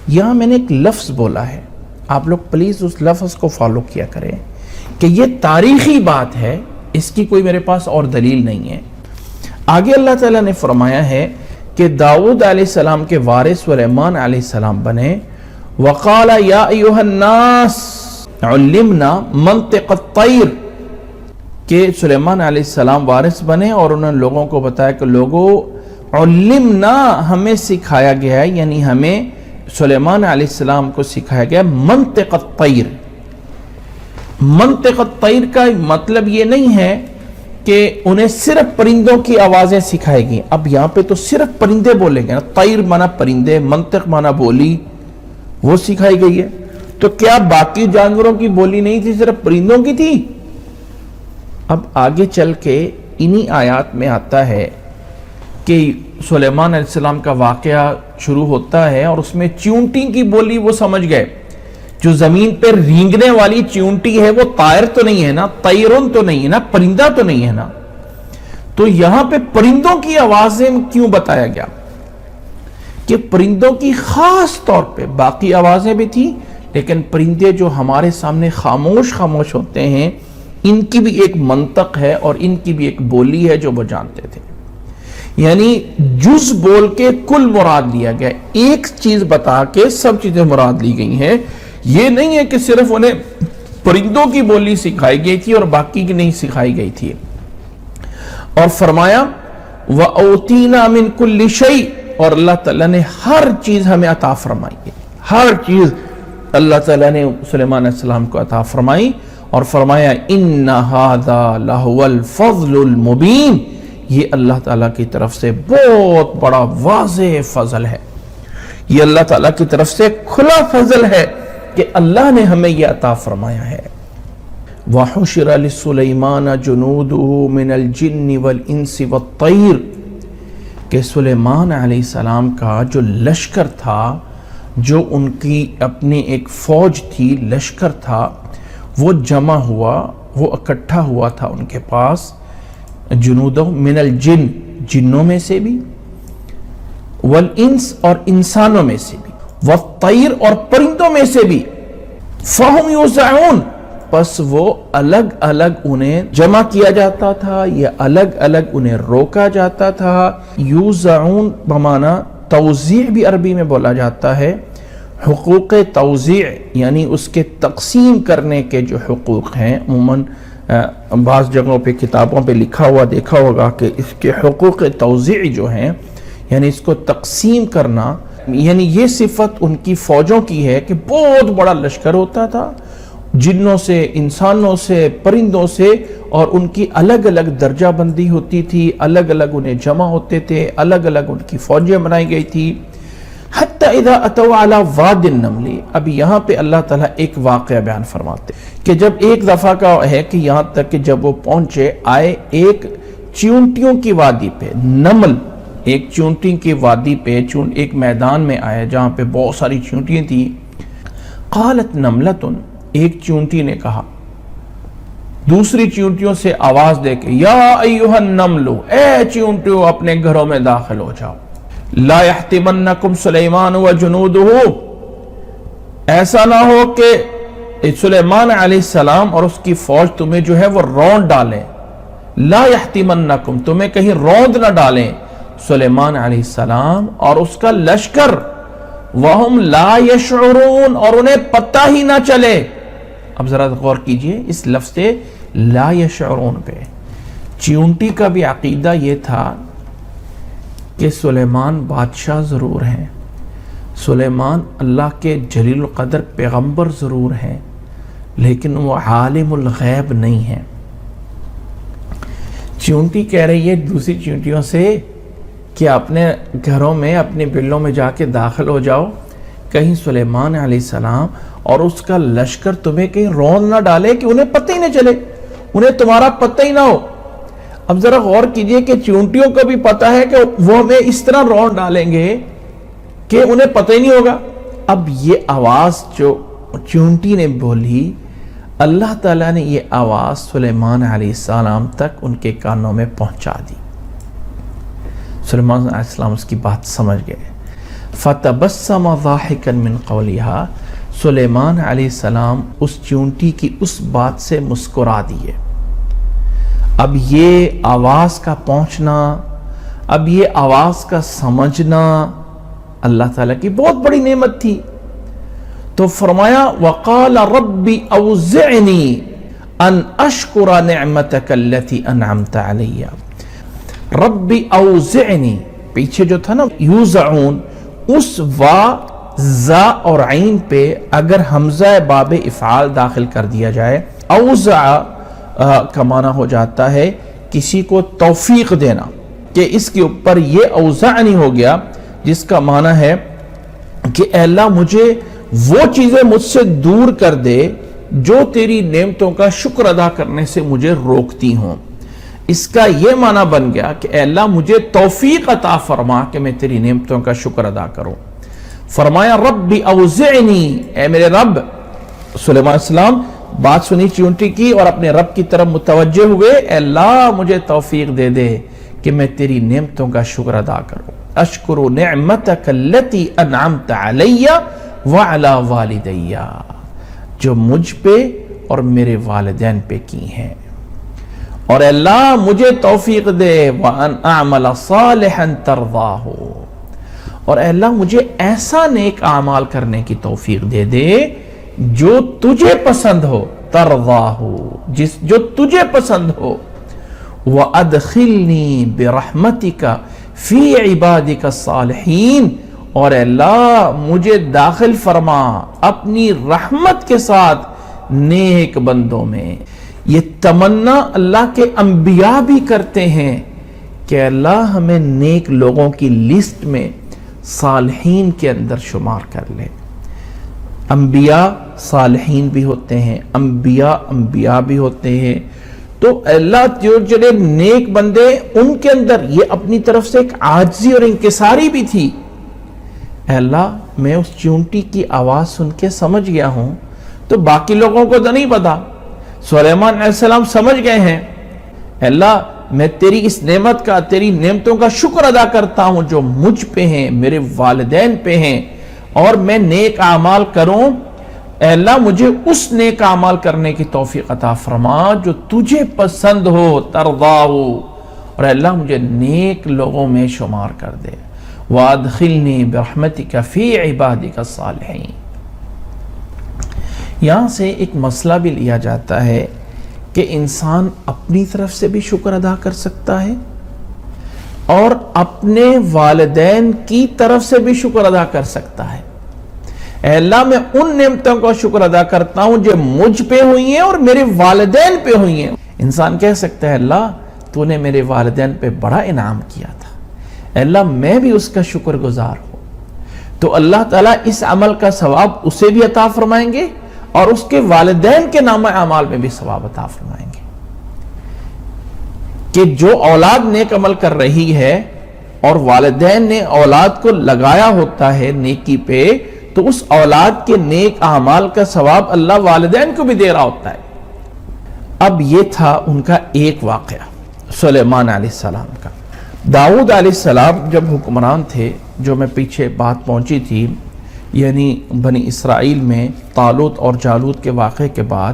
یہاں میں نے ایک لفظ بولا ہے، آپ لوگ پلیز اس لفظ کو فالو کیا کریں کہ یہ تاریخی بات ہے، اس کی کوئی میرے پاس اور دلیل نہیں ہے۔ آگے اللہ تعالیٰ نے فرمایا ہے کہ داؤد علیہ السلام کے وارث سلیمان علیہ السلام بنے۔ وقال یا ایھا الناس علمنا منطق الطیر، کہ سلیمان علیہ السلام وارث بنے اور انہوں نے لوگوں کو بتایا کہ لوگوں علمنا، ہمیں سکھایا گیا ہے، یعنی ہمیں سلیمان علیہ السلام کو سکھایا گیا منطق الطیر۔ منطق الطیر کا مطلب یہ نہیں ہے کہ انہیں صرف پرندوں کی آوازیں سکھائی گئی۔ اب یہاں پہ تو صرف پرندے بولیں گے نا، طیر مانا پرندے، منطق مانا بولی، وہ سکھائی گئی ہے۔ تو کیا باقی جانوروں کی بولی نہیں تھی، صرف پرندوں کی تھی؟ اب آگے چل کے انہی آیات میں آتا ہے کہ سلیمان علیہ السلام کا واقعہ شروع ہوتا ہے اور اس میں چیونٹی کی بولی وہ سمجھ گئے۔ جو زمین پہ رینگنے والی چیونٹی ہے وہ طائر تو نہیں ہے نا، طیرن تو نہیں ہے نا، پرندہ تو نہیں ہے نا۔ تو یہاں پہ پرندوں کی آوازیں کیوں بتایا گیا؟ کہ پرندوں کی خاص طور پہ باقی آوازیں بھی تھیں، لیکن پرندے جو ہمارے سامنے خاموش ہوتے ہیں، ان کی بھی ایک منطق ہے اور ان کی بھی ایک بولی ہے جو وہ جانتے تھے۔ یعنی جز بول کے کل مراد لیا گیا، ایک چیز بتا کے سب چیزیں مراد لی گئی ہیں۔ یہ نہیں ہے کہ صرف انہیں پرندوں کی بولی سکھائی گئی تھی اور باقی کی نہیں سکھائی گئی تھی۔ اور فرمایا وَأُوتِينَا مِن كُلِّ شَيْءٍ، اور اللہ تعالیٰ نے ہر چیز ہمیں عطا فرمائی ہے، ہر چیز اللہ تعالیٰ نے سلیمان علیہ السلام کو عطا فرمائی۔ اور فرمایا إِنَّ هَذَا لَهُوَ الْفَضْلُ الْمُبِينُ، یہ اللہ تعالیٰ کی طرف سے بہت بڑا واضح فضل ہے، یہ اللہ تعالیٰ کی طرف سے کھلا فضل ہے کہ اللہ نے ہمیں یہ عطا فرمایا ہے۔ وَحُشِرَ لِسُلَيْمَانَ جُنُودُهُ مِنَ الْجِنِّ وَالْإِنسِ وَالطَّيْرِ، کہ سلیمان علیہ السلام کا جو لشکر تھا، جو ان کی اپنی ایک فوج تھی، لشکر تھا، وہ جمع ہوا، وہ اکٹھا ہوا تھا ان کے پاس۔ جنودہ من الجن، جنوں میں سے بھی، والانس اور انسانوں میں سے بھی، والطیر اور پرندوں میں سے بھی، فہم یوزعون، پس وہ الگ الگ انہیں جمع کیا جاتا تھا یا الگ الگ انہیں روکا جاتا تھا۔ یوزعون بمانا توزیع بھی عربی میں بولا جاتا ہے، حقوق توزیع یعنی اس کے تقسیم کرنے کے جو حقوق ہیں، عموماً بعض جگہوں پہ کتابوں پہ لکھا ہوا دیکھا ہوگا کہ اس کے حقوق توزیع جو ہیں، یعنی اس کو تقسیم کرنا، یعنی یہ صفت ان کی فوجوں کی ہے کہ بہت بڑا لشکر ہوتا تھا، جنوں سے، انسانوں سے، پرندوں سے، اور ان کی الگ الگ درجہ بندی ہوتی تھی، الگ الگ انہیں جمع ہوتے تھے، الگ الگ ان کی فوجیں بنائی گئی تھی۔ حتی اذا اتوا علی واد النمل، اب یہاں پہ اللہ تعالیٰ ایک واقعہ بیان فرماتے کہ جب ایک دفعہ کا ہے کہ یہاں تک کہ جب وہ پہنچے، آئے ایک چیونٹیوں کی وادی پہ، نمل ایک چیونٹی کی وادی پہ، ایک میدان میں آئے جہاں پہ بہت ساری چیونٹیاں تھیں۔ قالت نملۃ، ایک چیونٹی نے کہا دوسری چیونٹیوں سے آواز دے کے، یا ایھا النمل، اے چیونٹیوں اپنے گھروں میں داخل ہو جاؤ، لا یحتمنکم سلیمان وجنودہ، ایسا نہ ہو کہ سلیمان علیہ السلام اور اس کی فوج تمہیں جو ہے وہ روند ڈالیں، لا یحتمنکم، تمہیں کہیں روند نہ ڈالیں سلیمان علیہ السلام اور اس کا لشکر، وہم لا یشعرون، اور انہیں پتہ ہی نہ چلے۔ اب ذرا غور کیجئے اس لفظ سے لا یشعرون پہ۔ چیونٹی کا بھی عقیدہ یہ تھا کہ سلیمان بادشاہ ضرور ہیں، سلیمان اللہ کے جلیل القدر پیغمبر ضرور ہیں، لیکن وہ عالم الغیب نہیں ہیں۔ چیونٹی کہہ رہی ہے دوسری چیونٹیوں سے کہ اپنے گھروں میں، اپنے بلوں میں جا کے داخل ہو جاؤ، کہیں سلیمان علیہ السلام اور اس کا لشکر تمہیں کہیں روند نہ ڈالے کہ انہیں پتہ ہی نہ چلے، انہیں تمہارا پتہ ہی نہ ہو۔ اب ذرا غور کیجئے کہ چیونٹیوں کو بھی پتہ ہے کہ وہ ہمیں اس طرح روند ڈالیں گے کہ انہیں پتہ ہی نہیں ہوگا. اب یہ آواز جو چونٹی نے بولی، اللہ تعالیٰ نے یہ آواز سلیمان علیہ السلام تک ان کے کانوں میں پہنچا دی. سلیمان علیہ السلام اس کی بات سمجھ گئے. فَتَبَسَّمَ ضَاحِكًا مِّن قَوْلِهَا، سلیمان علیہ السلام اس چونٹی کی اس بات سے مسکرا دیے. اب یہ آواز کا پہنچنا، اب یہ آواز کا سمجھنا اللہ تعالیٰ کی بہت بڑی نعمت تھی. تو فرمایا وَقَالَ رَبِّ أَوْزِعْنِي أَنْ أَشْكُرَ نِعْمَتَكَ الَّتِي أَنْعَمْتَ عَلَيَّ. رَبِّ أَوْزِعْنِي پیچھے جو تھا نا یوزعون، اس وا زا اور عین پہ اگر حمزہ باب افعال داخل کر دیا جائے، اوزع کا معنی ہو جاتا ہے کسی کو توفیق دینا، کہ اس کے اوپر یہ اوزعنی ہو گیا جس کا معنی ہے کہ اے اللہ مجھے وہ چیزیں مجھ سے دور کر دے جو تیری نعمتوں کا شکر ادا کرنے سے مجھے روکتی ہوں. اس کا یہ معنی بن گیا کہ اے اللہ مجھے توفیق عطا فرما کہ میں تیری نعمتوں کا شکر ادا کروں. فرمایا رب اوزعنی، اے میرے رب. سلیمان علیہ السلام بات سنی چونٹی کی اور اپنے رب کی طرف متوجہ ہوئے، اے اللہ مجھے توفیق دے دے کہ میں تیری نعمتوں کا شکر ادا کروں. اشکر نعمتک التی انعمت علی وعلی والدی، جو مجھ پہ اور میرے والدین پہ کی ہیں. اور اللہ مجھے توفیق دے وَأَنْ أَعْمَلَ صَالِحًا تَرْضَاهُ، اور اللہ مجھے ایسا نیک اعمال کرنے کی توفیق دے دے جو تجھے پسند ہو، ترضاہ جو تجھے پسند ہو. وَأَدْخِلْنِي بِرَحْمَتِكَ فِي عِبَادِكَ الصَّالِحِينَ، اور اللہ مجھے داخل فرما اپنی رحمت کے ساتھ نیک بندوں میں. یہ تمنا اللہ کے انبیاء بھی کرتے ہیں کہ اللہ ہمیں نیک لوگوں کی لسٹ میں صالحین کے اندر شمار کر لے. انبیاء صالحین بھی ہوتے ہیں، انبیاء بھی ہوتے ہیں. تو اللہ جو نیک بندے ان کے اندر یہ اپنی طرف سے ایک عاجزی اور انکساری بھی تھی. اے اللہ میں اس چونٹی کی آواز سن کے سمجھ گیا ہوں، تو باقی لوگوں کو تو نہیں پتا. سلیمان علیہ السلام سمجھ گئے ہیں. اے اللہ میں تیری اس نعمت کا، تیری نعمتوں کا شکر ادا کرتا ہوں جو مجھ پہ ہیں، میرے والدین پہ ہیں، اور میں نیک اعمال کروں. اے اللہ مجھے اس نیک اعمال کرنے کی توفیق عطا فرما جو تجھے پسند ہو، ترضاہ، اور اے اللہ مجھے نیک لوگوں میں شمار کر دے. وَأَدْخِلْنِي بِرَحْمَتِكَ فِي عِبَادِكَ الصَّالِحِينَ. یہاں سے ایک مسئلہ بھی لیا جاتا ہے کہ انسان اپنی طرف سے بھی شکر ادا کر سکتا ہے اور اپنے والدین کی طرف سے بھی شکر ادا کر سکتا ہے. اے اللہ میں ان نعمتوں کا شکر ادا کرتا ہوں جو مجھ پہ ہوئی ہیں اور میرے والدین پہ ہوئی ہیں. انسان کہہ سکتا ہے اللہ تو نے میرے والدین پہ بڑا انعام کیا تھا، اے اللہ میں بھی اس کا شکر گزار ہوں. تو اللہ تعالیٰ اس عمل کا ثواب اسے بھی عطا فرمائیں گے اور اس کے والدین کے نامہ اعمال میں بھی ثواب عطا فرمائیں گے. کہ جو اولاد نیک عمل کر رہی ہے اور والدین نے اولاد کو لگایا ہوتا ہے نیکی پہ، تو اس اولاد کے نیک اعمال کا ثواب اللہ والدین کو بھی دے رہا ہوتا ہے. اب یہ تھا ان کا ایک واقعہ سلیمان علیہ السلام کا. داؤد علیہ السلام جب حکمران تھے، جو میں پیچھے بات پہنچی تھی، یعنی بنی اسرائیل میں طالوت اور جالوت کے واقعے کے بعد،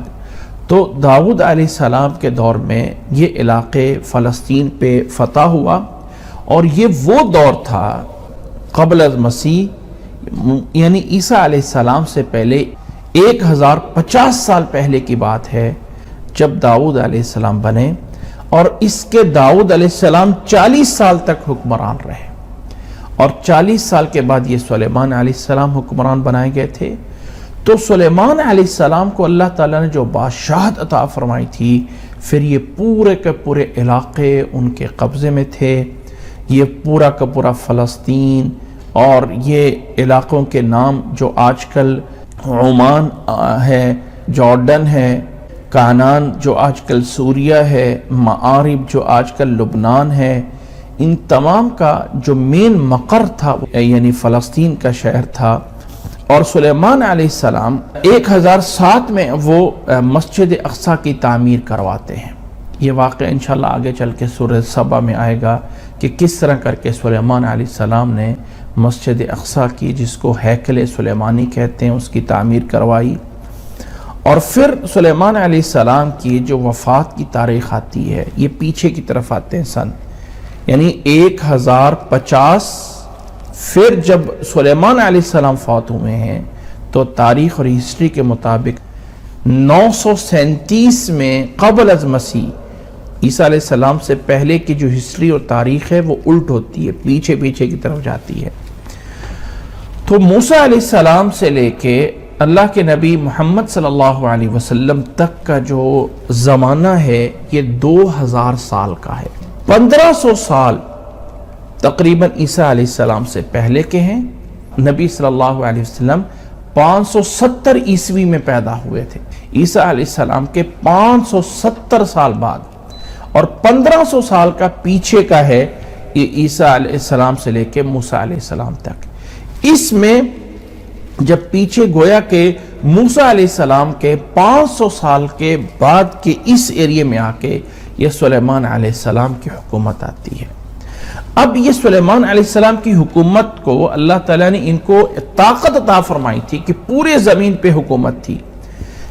تو داؤد علیہ السلام کے دور میں یہ علاقے فلسطین پہ فتح ہوا. اور یہ وہ دور تھا قبل از مسیح، یعنی عیسیٰ علیہ السلام سے پہلے 1050 سال پہلے کی بات ہے جب داؤد علیہ السلام بنے. اور اس کے داؤد علیہ السلام 40 سال تک حکمران رہے، اور 40 سال کے بعد یہ سلیمان علیہ السلام حکمران بنائے گئے تھے. تو سلیمان علیہ السلام کو اللہ تعالیٰ نے جو بادشاہت عطا فرمائی تھی، پھر یہ پورے کے پورے علاقے ان کے قبضے میں تھے. یہ پورا کا پورا فلسطین اور یہ علاقوں کے نام جو آج کل عمان ہے، جارڈن ہے، کانان جو آج کل سوریہ ہے، معارب جو آج کل لبنان ہے، ان تمام کا جو مین مقر تھا یعنی فلسطین کا شہر تھا، اور سلیمان علیہ السلام 1007 میں وہ مسجد اقصی کی تعمیر کرواتے ہیں۔ یہ واقعہ انشاءاللہ آگے چل کے سورہ سبا میں آئے گا کہ کس طرح کر کے سلیمان علیہ السلام نے مسجد اقصی کی، جس کو ہیکل سلیمانی کہتے ہیں، اس کی تعمیر کروائی۔ اور پھر سلیمان علیہ السلام کی جو وفات کی تاریخ آتی ہے، یہ پیچھے کی طرف آتے ہیں سن، یعنی 1050۔ پھر جب سلیمان علیہ السلام فوت ہوئے ہیں تو تاریخ اور ہسٹری کے مطابق 937 میں قبل از مسیح، عیسیٰ علیہ السلام سے پہلے کی جو ہسٹری اور تاریخ ہے وہ الٹ ہوتی ہے، پیچھے پیچھے کی طرف جاتی ہے۔ تو موسیٰ علیہ السلام سے لے کے اللہ کے نبی محمد صلی اللہ علیہ وسلم تک کا جو زمانہ ہے یہ 2000 سال کا ہے۔ 1500 سال تقریباً عیسیٰ علیہ السلام سے پہلے کے ہیں۔ نبی صلی اللہ علیہ وسلم 570 عیسوی میں پیدا ہوئے تھے، عیسیٰ علیہ السلام کے 570 سال بعد، اور 1500 سال کا پیچھے کا ہے یہ عیسیٰ علیہ السلام سے لے کے موسیٰ علیہ السلام تک۔ اس میں جب پیچھے گویا کہ موسیٰ علیہ السلام کے 500 سال کے بعد کے اس ایریے میں آ کے یہ سلیمان علیہ السلام کی حکومت آتی ہے۔ اب یہ سلیمان علیہ السلام کی حکومت کو اللہ تعالیٰ نے ان کو طاقت عطا فرمائی تھی کہ پورے زمین پہ حکومت تھی،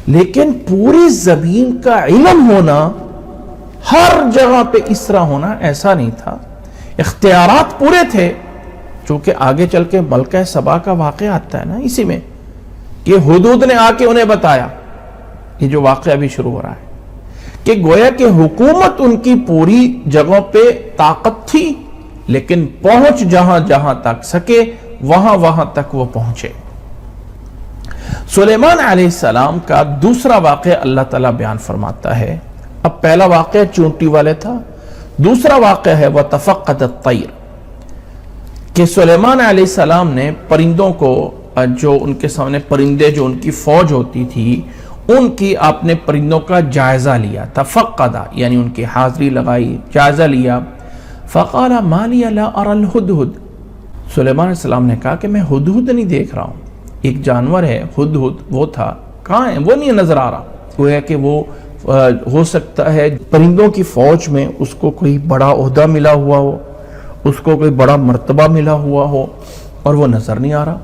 لیکن پوری زمین کا علم ہونا، ہر جگہ پہ اس طرح ہونا ایسا نہیں تھا۔ اختیارات پورے تھے، چونکہ آگے چل کے ملکہ سبا کا واقعہ آتا ہے نا اسی میں، کہ حدود نے آ کے انہیں بتایا، یہ جو واقعہ بھی شروع ہو رہا ہے، کہ گویا کہ حکومت ان کی پوری جگہوں پہ طاقت تھی، لیکن پہنچ جہاں جہاں تک سکے وہاں تک وہ پہنچے۔ سلیمان علیہ السلام کا دوسرا واقعہ اللہ تعالیٰ بیان فرماتا ہے۔ اب پہلا واقعہ چونٹی والے تھا، دوسرا واقعہ ہے وَتَفَقَّدَ الطَّيْرَ، کہ سلیمان علیہ السلام نے پرندوں کو، جو ان کے سامنے پرندے جو ان کی فوج ہوتی تھی، ان کی آپ نے پرندوں کا جائزہ لیا، تفقدہ یعنی ان کی حاضری لگائی، جائزہ لیا۔ فقال ما لی لا اری الہدہد، سلیمان علیہ السلام نے کہا کہ میں ہدہد نہیں دیکھ رہا ہوں، ایک جانور ہے ہدہد، وہ تھا، کہاں ہے؟ وہ نہیں نظر آ رہا۔ وہ ہے کہ وہ ہو سکتا ہے پرندوں کی فوج میں اس کو کوئی بڑا عہدہ ملا ہوا ہو، اس کو کوئی بڑا مرتبہ ملا ہوا ہو، اور وہ نظر نہیں آ رہا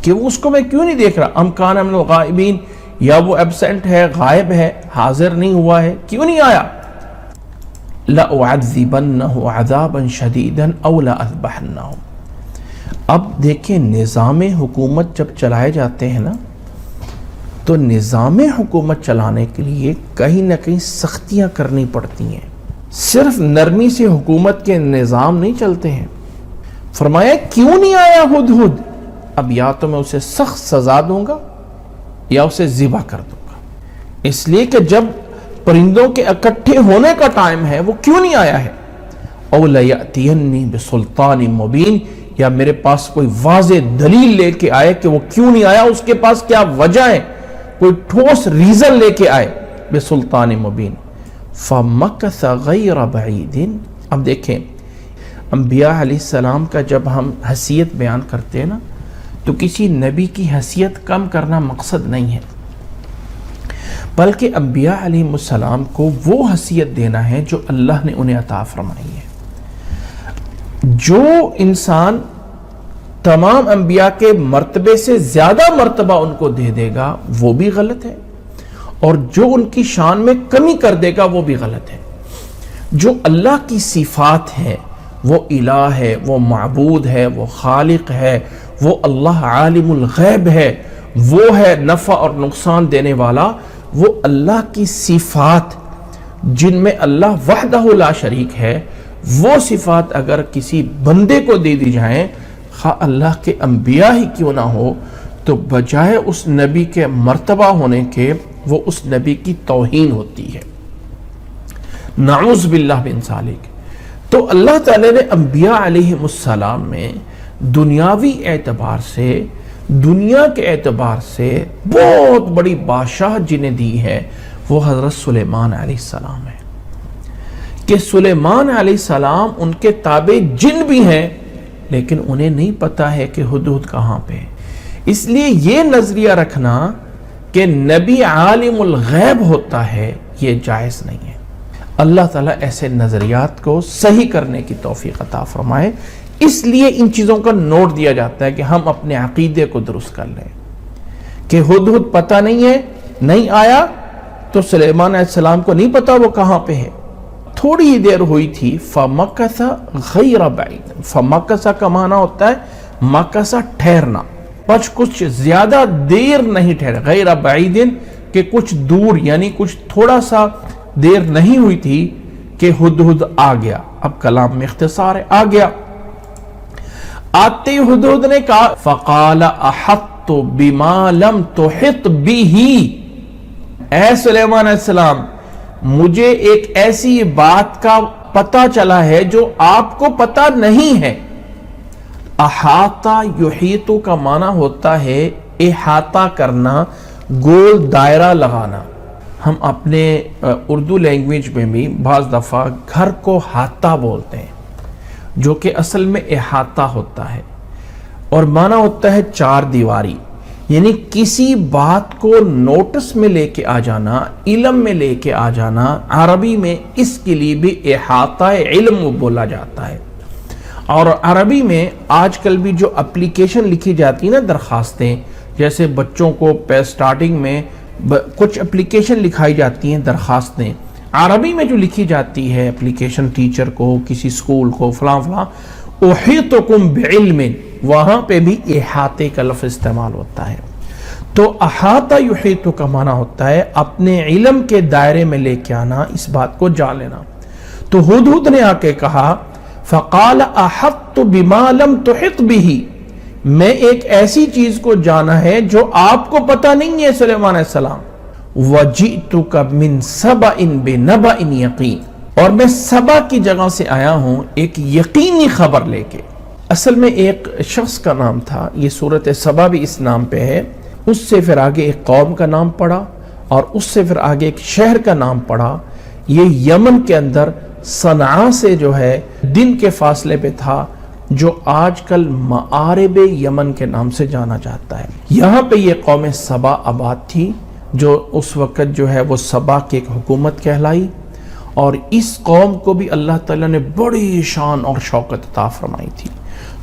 کہ وہ اس کو میں کیوں نہیں دیکھ رہا۔ ام کان من الغائبین، یا وہ ایبسینٹ ہے، غائب ہے، حاضر نہیں ہوا ہے، کیوں نہیں آیا؟ لَأُعَذِّبَنَّهُ عَذَابًا شَدِيدًا أَوْ لَأَذْبَحَنَّهُ۔ اب دیکھیں نظام حکومت جب چلائے جاتے ہیں نا، تو نظام حکومت چلانے کے لیے کہیں نہ کہیں سختیاں کرنی پڑتی ہیں، صرف نرمی سے حکومت کے نظام نہیں چلتے ہیں۔ فرمایا کیوں نہیں آیا ہدہد؟ اب یا تو میں اسے سخت سزا دوں گا یا اسے ذبح کر دوں گا، اس لیے کہ جب پرندوں کے اکٹھے ہونے کا ٹائم ہے وہ کیوں نہیں آیا ہے۔ او لیأتینی بسلطان مبین، یا میرے پاس کوئی واضح دلیل لے کے آئے کہ وہ کیوں نہیں آیا، اس کے پاس کیا وجہ ہے، کوئی ٹھوس ریزن لے کے آئے، بسلطان مبین۔ فمکث غیر بعید۔ اب دیکھیں انبیاء علیہ السلام کا جب ہم حیثیت بیان کرتے ہیں نا، تو کسی نبی کی حیثیت کم کرنا مقصد نہیں ہے، بلکہ انبیاء علیہ السلام کو وہ حیثیت دینا ہے جو اللہ نے انہیں عطا فرمائی ہے۔ جو انسان تمام انبیاء کے مرتبے سے زیادہ مرتبہ ان کو دے دے گا وہ بھی غلط ہے، اور جو ان کی شان میں کمی کر دے گا وہ بھی غلط ہے۔ جو اللہ کی صفات ہے، وہ الہ ہے، وہ معبود ہے، وہ خالق ہے، وہ اللہ عالم الغیب ہے، وہ ہے نفع اور نقصان دینے والا، وہ اللہ کی صفات جن میں اللہ وحدہ لا شریک ہے، وہ صفات اگر کسی بندے کو دے دی جائیں، خواہ اللہ کے انبیاء ہی کیوں نہ ہو، تو بجائے اس نبی کے مرتبہ ہونے کے وہ اس نبی کی توہین ہوتی ہے، نعوذ باللہ من ذالک۔ تو اللہ تعالی نے انبیاء علیہ السلام میں دنیاوی اعتبار سے، دنیا کے اعتبار سے بہت بڑی بادشاہ جنہیں دی ہے وہ حضرت سلیمان علیہ السلام ہے، کہ سلیمان علیہ السلام ان کے تابع جن بھی ہیں، لیکن انہیں نہیں پتا ہے کہ ہدہد کہاں پہ ہے۔ اس لیے یہ نظریہ رکھنا کہ نبی عالم الغیب ہوتا ہے، یہ جائز نہیں ہے۔ اللہ تعالیٰ ایسے نظریات کو صحیح کرنے کی توفیق عطا فرمائے۔ اس لیے ان چیزوں کا نوٹ دیا جاتا ہے کہ ہم اپنے عقیدے کو درست کر لیں کہ ہدہد پتہ نہیں ہے، نہیں آیا تو سلیمان علیہ السلام کو نہیں پتا وہ کہاں پہ ہے۔ تھوڑی ہی دیر ہوئی تھی، فَمَكَثَ غَيْرَ بَعِيدٍ، فَمَكَثَ کا معنی ہوتا ہے مکث ٹھہرنا، کچھ زیادہ دیر نہیں ٹھہرا، غیر بعید کہ کچھ دور، یعنی کچھ تھوڑا سا دیر نہیں ہوئی تھی کہ ہدہد آ گیا۔ اب کلام میں اختصار ہے، آ گیا۔ آتے ہی ہدہد نے کہا فَقَالَ أَحَطْتُ بِمَا لَمْ تُحِطْ بِهِ، اے سلیمان علیہ السلام مجھے ایک ایسی بات کا پتہ چلا ہے جو آپ کو پتہ نہیں ہے۔ احاطہ یحیطو کا معنی ہوتا ہے احاطہ کرنا، گول دائرہ لگانا۔ ہم اپنے اردو لینگویج میں بھی بعض دفعہ گھر کو حاطہ بولتے ہیں، جو کہ اصل میں احاطہ ہوتا ہے، اور معنی ہوتا ہے چار دیواری، یعنی کسی بات کو نوٹس میں لے کے آ جانا، علم میں لے کے آ جانا۔ عربی میں اس کے لیے بھی احاطہ علم بولا جاتا ہے۔ اور عربی میں آج کل بھی جو اپلیکیشن لکھی جاتی ہیں نا، درخواستیں، جیسے بچوں کو سٹارٹنگ میں کچھ اپلیکیشن لکھائی جاتی ہیں، درخواستیں عربی میں جو لکھی جاتی ہے اپلیکیشن، ٹیچر کو، کسی سکول کو، فلاں فلاں، احیطکم بعلم، وہاں پہ بھی احاطے کا لفظ استعمال ہوتا ہے۔ تو احاطہ یحیط کا معنی ہوتا ہے اپنے علم کے دائرے میں لے کے آنا، اس بات کو جان لینا۔ تو ہدہد نے آ کے کہا فقال احطت بما لم تحط به، میں ایک ایسی چیز کو جانا ہے جو آپ کو پتہ نہیں ہے سلیمان علیہ السلام۔ وجئتک من سبأ بنبأ یقین، اور میں سبا کی جگہ سے آیا ہوں ایک یقینی خبر لے کے۔ اصل میں ایک شخص کا نام تھا، یہ سورۃ سبا بھی اس نام پہ ہے، اس سے پھر آگے ایک قوم کا نام پڑا، اور اس سے پھر آگے ایک شہر کا نام پڑا۔ یہ یمن کے اندر صنعاء سے جو ہے دن کے فاصلے پہ تھا، جو آج کل معارب یمن کے نام سے جانا جاتا ہے۔ یہاں پہ یہ قوم سبا آباد تھی، جو اس وقت جو ہے وہ سبا کی ایک حکومت کہلائی، اور اس قوم کو بھی اللہ تعالیٰ نے بڑی شان اور شوکت عطا فرمائی تھی۔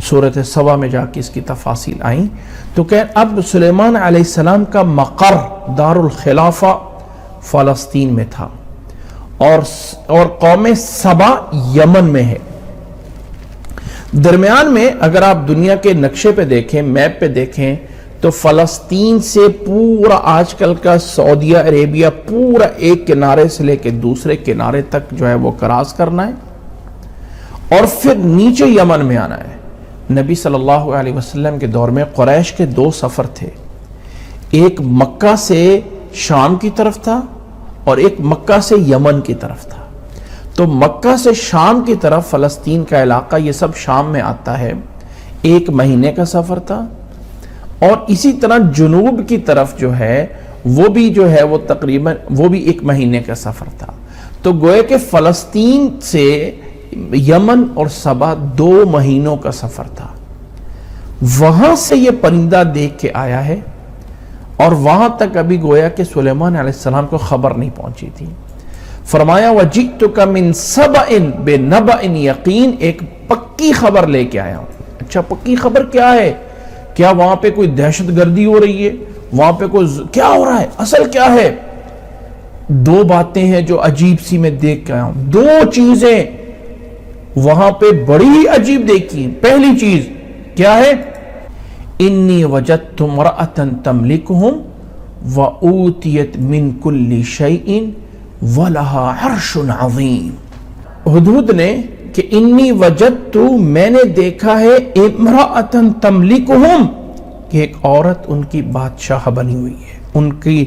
سورۃ سبا میں جا کے اس کی تفاصیل آئیں تو کہ اب سلیمان علیہ السلام کا مقر دار الخلافہ فلسطین میں تھا، اور قوم سبا یمن میں ہے۔ درمیان میں اگر آپ دنیا کے نقشے پہ دیکھیں، میپ پہ دیکھیں، تو فلسطین سے پورا آج کل کا سعودیہ عربیہ پورا ایک کنارے سے لے کے دوسرے کنارے تک جو ہے وہ کراس کرنا ہے، اور پھر نیچے یمن میں آنا ہے۔ نبی صلی اللہ علیہ وسلم کے دور میں قریش کے دو سفر تھے، ایک مکہ سے شام کی طرف تھا اور ایک مکہ سے یمن کی طرف تھا۔ تو مکہ سے شام کی طرف فلسطین کا علاقہ، یہ سب شام میں آتا ہے، 1 مہینے کا سفر تھا، اور اسی طرح جنوب کی طرف جو ہے وہ بھی جو ہے وہ تقریباً وہ بھی 1 مہینے کا سفر تھا۔ تو گویا کہ فلسطین سے یمن اور سبا 2 مہینوں کا سفر تھا۔ وہاں سے یہ پرندہ دیکھ کے آیا ہے، اور وہاں تک ابھی گویا کہ سلیمان علیہ السلام کو خبر نہیں پہنچی تھی۔ فرمایا وَجِئْتُكَ مِن سَبَإٍ بِنَبَإٍ یقین، ایک پکی خبر لے کے آیا ہوں۔ اچھا، پکی خبر کیا ہے؟ کیا وہاں پہ کوئی دہشت گردی ہو رہی ہے؟ وہاں پہ کوئی کیا ہو رہا ہے؟ اصل کیا ہے؟ 2 باتیں ہیں جو عجیب سی میں دیکھ کے آیا ہوں، 2 چیزیں وہاں پہ بڑی ہی عجیب دیکھی۔ پہلی چیز کیا ہے؟ انی وجدت امرأة تملکہم وأوتیت من کل شیء وَلَهَا عَرْشٌ عَظِيمٌ۔ ہدہد نے کہ انی وجدت، میں نے دیکھا ہے، امرأة تملکہم، کہ ایک عورت ان کی بادشاہ بنی ہوئی ہے، ان کی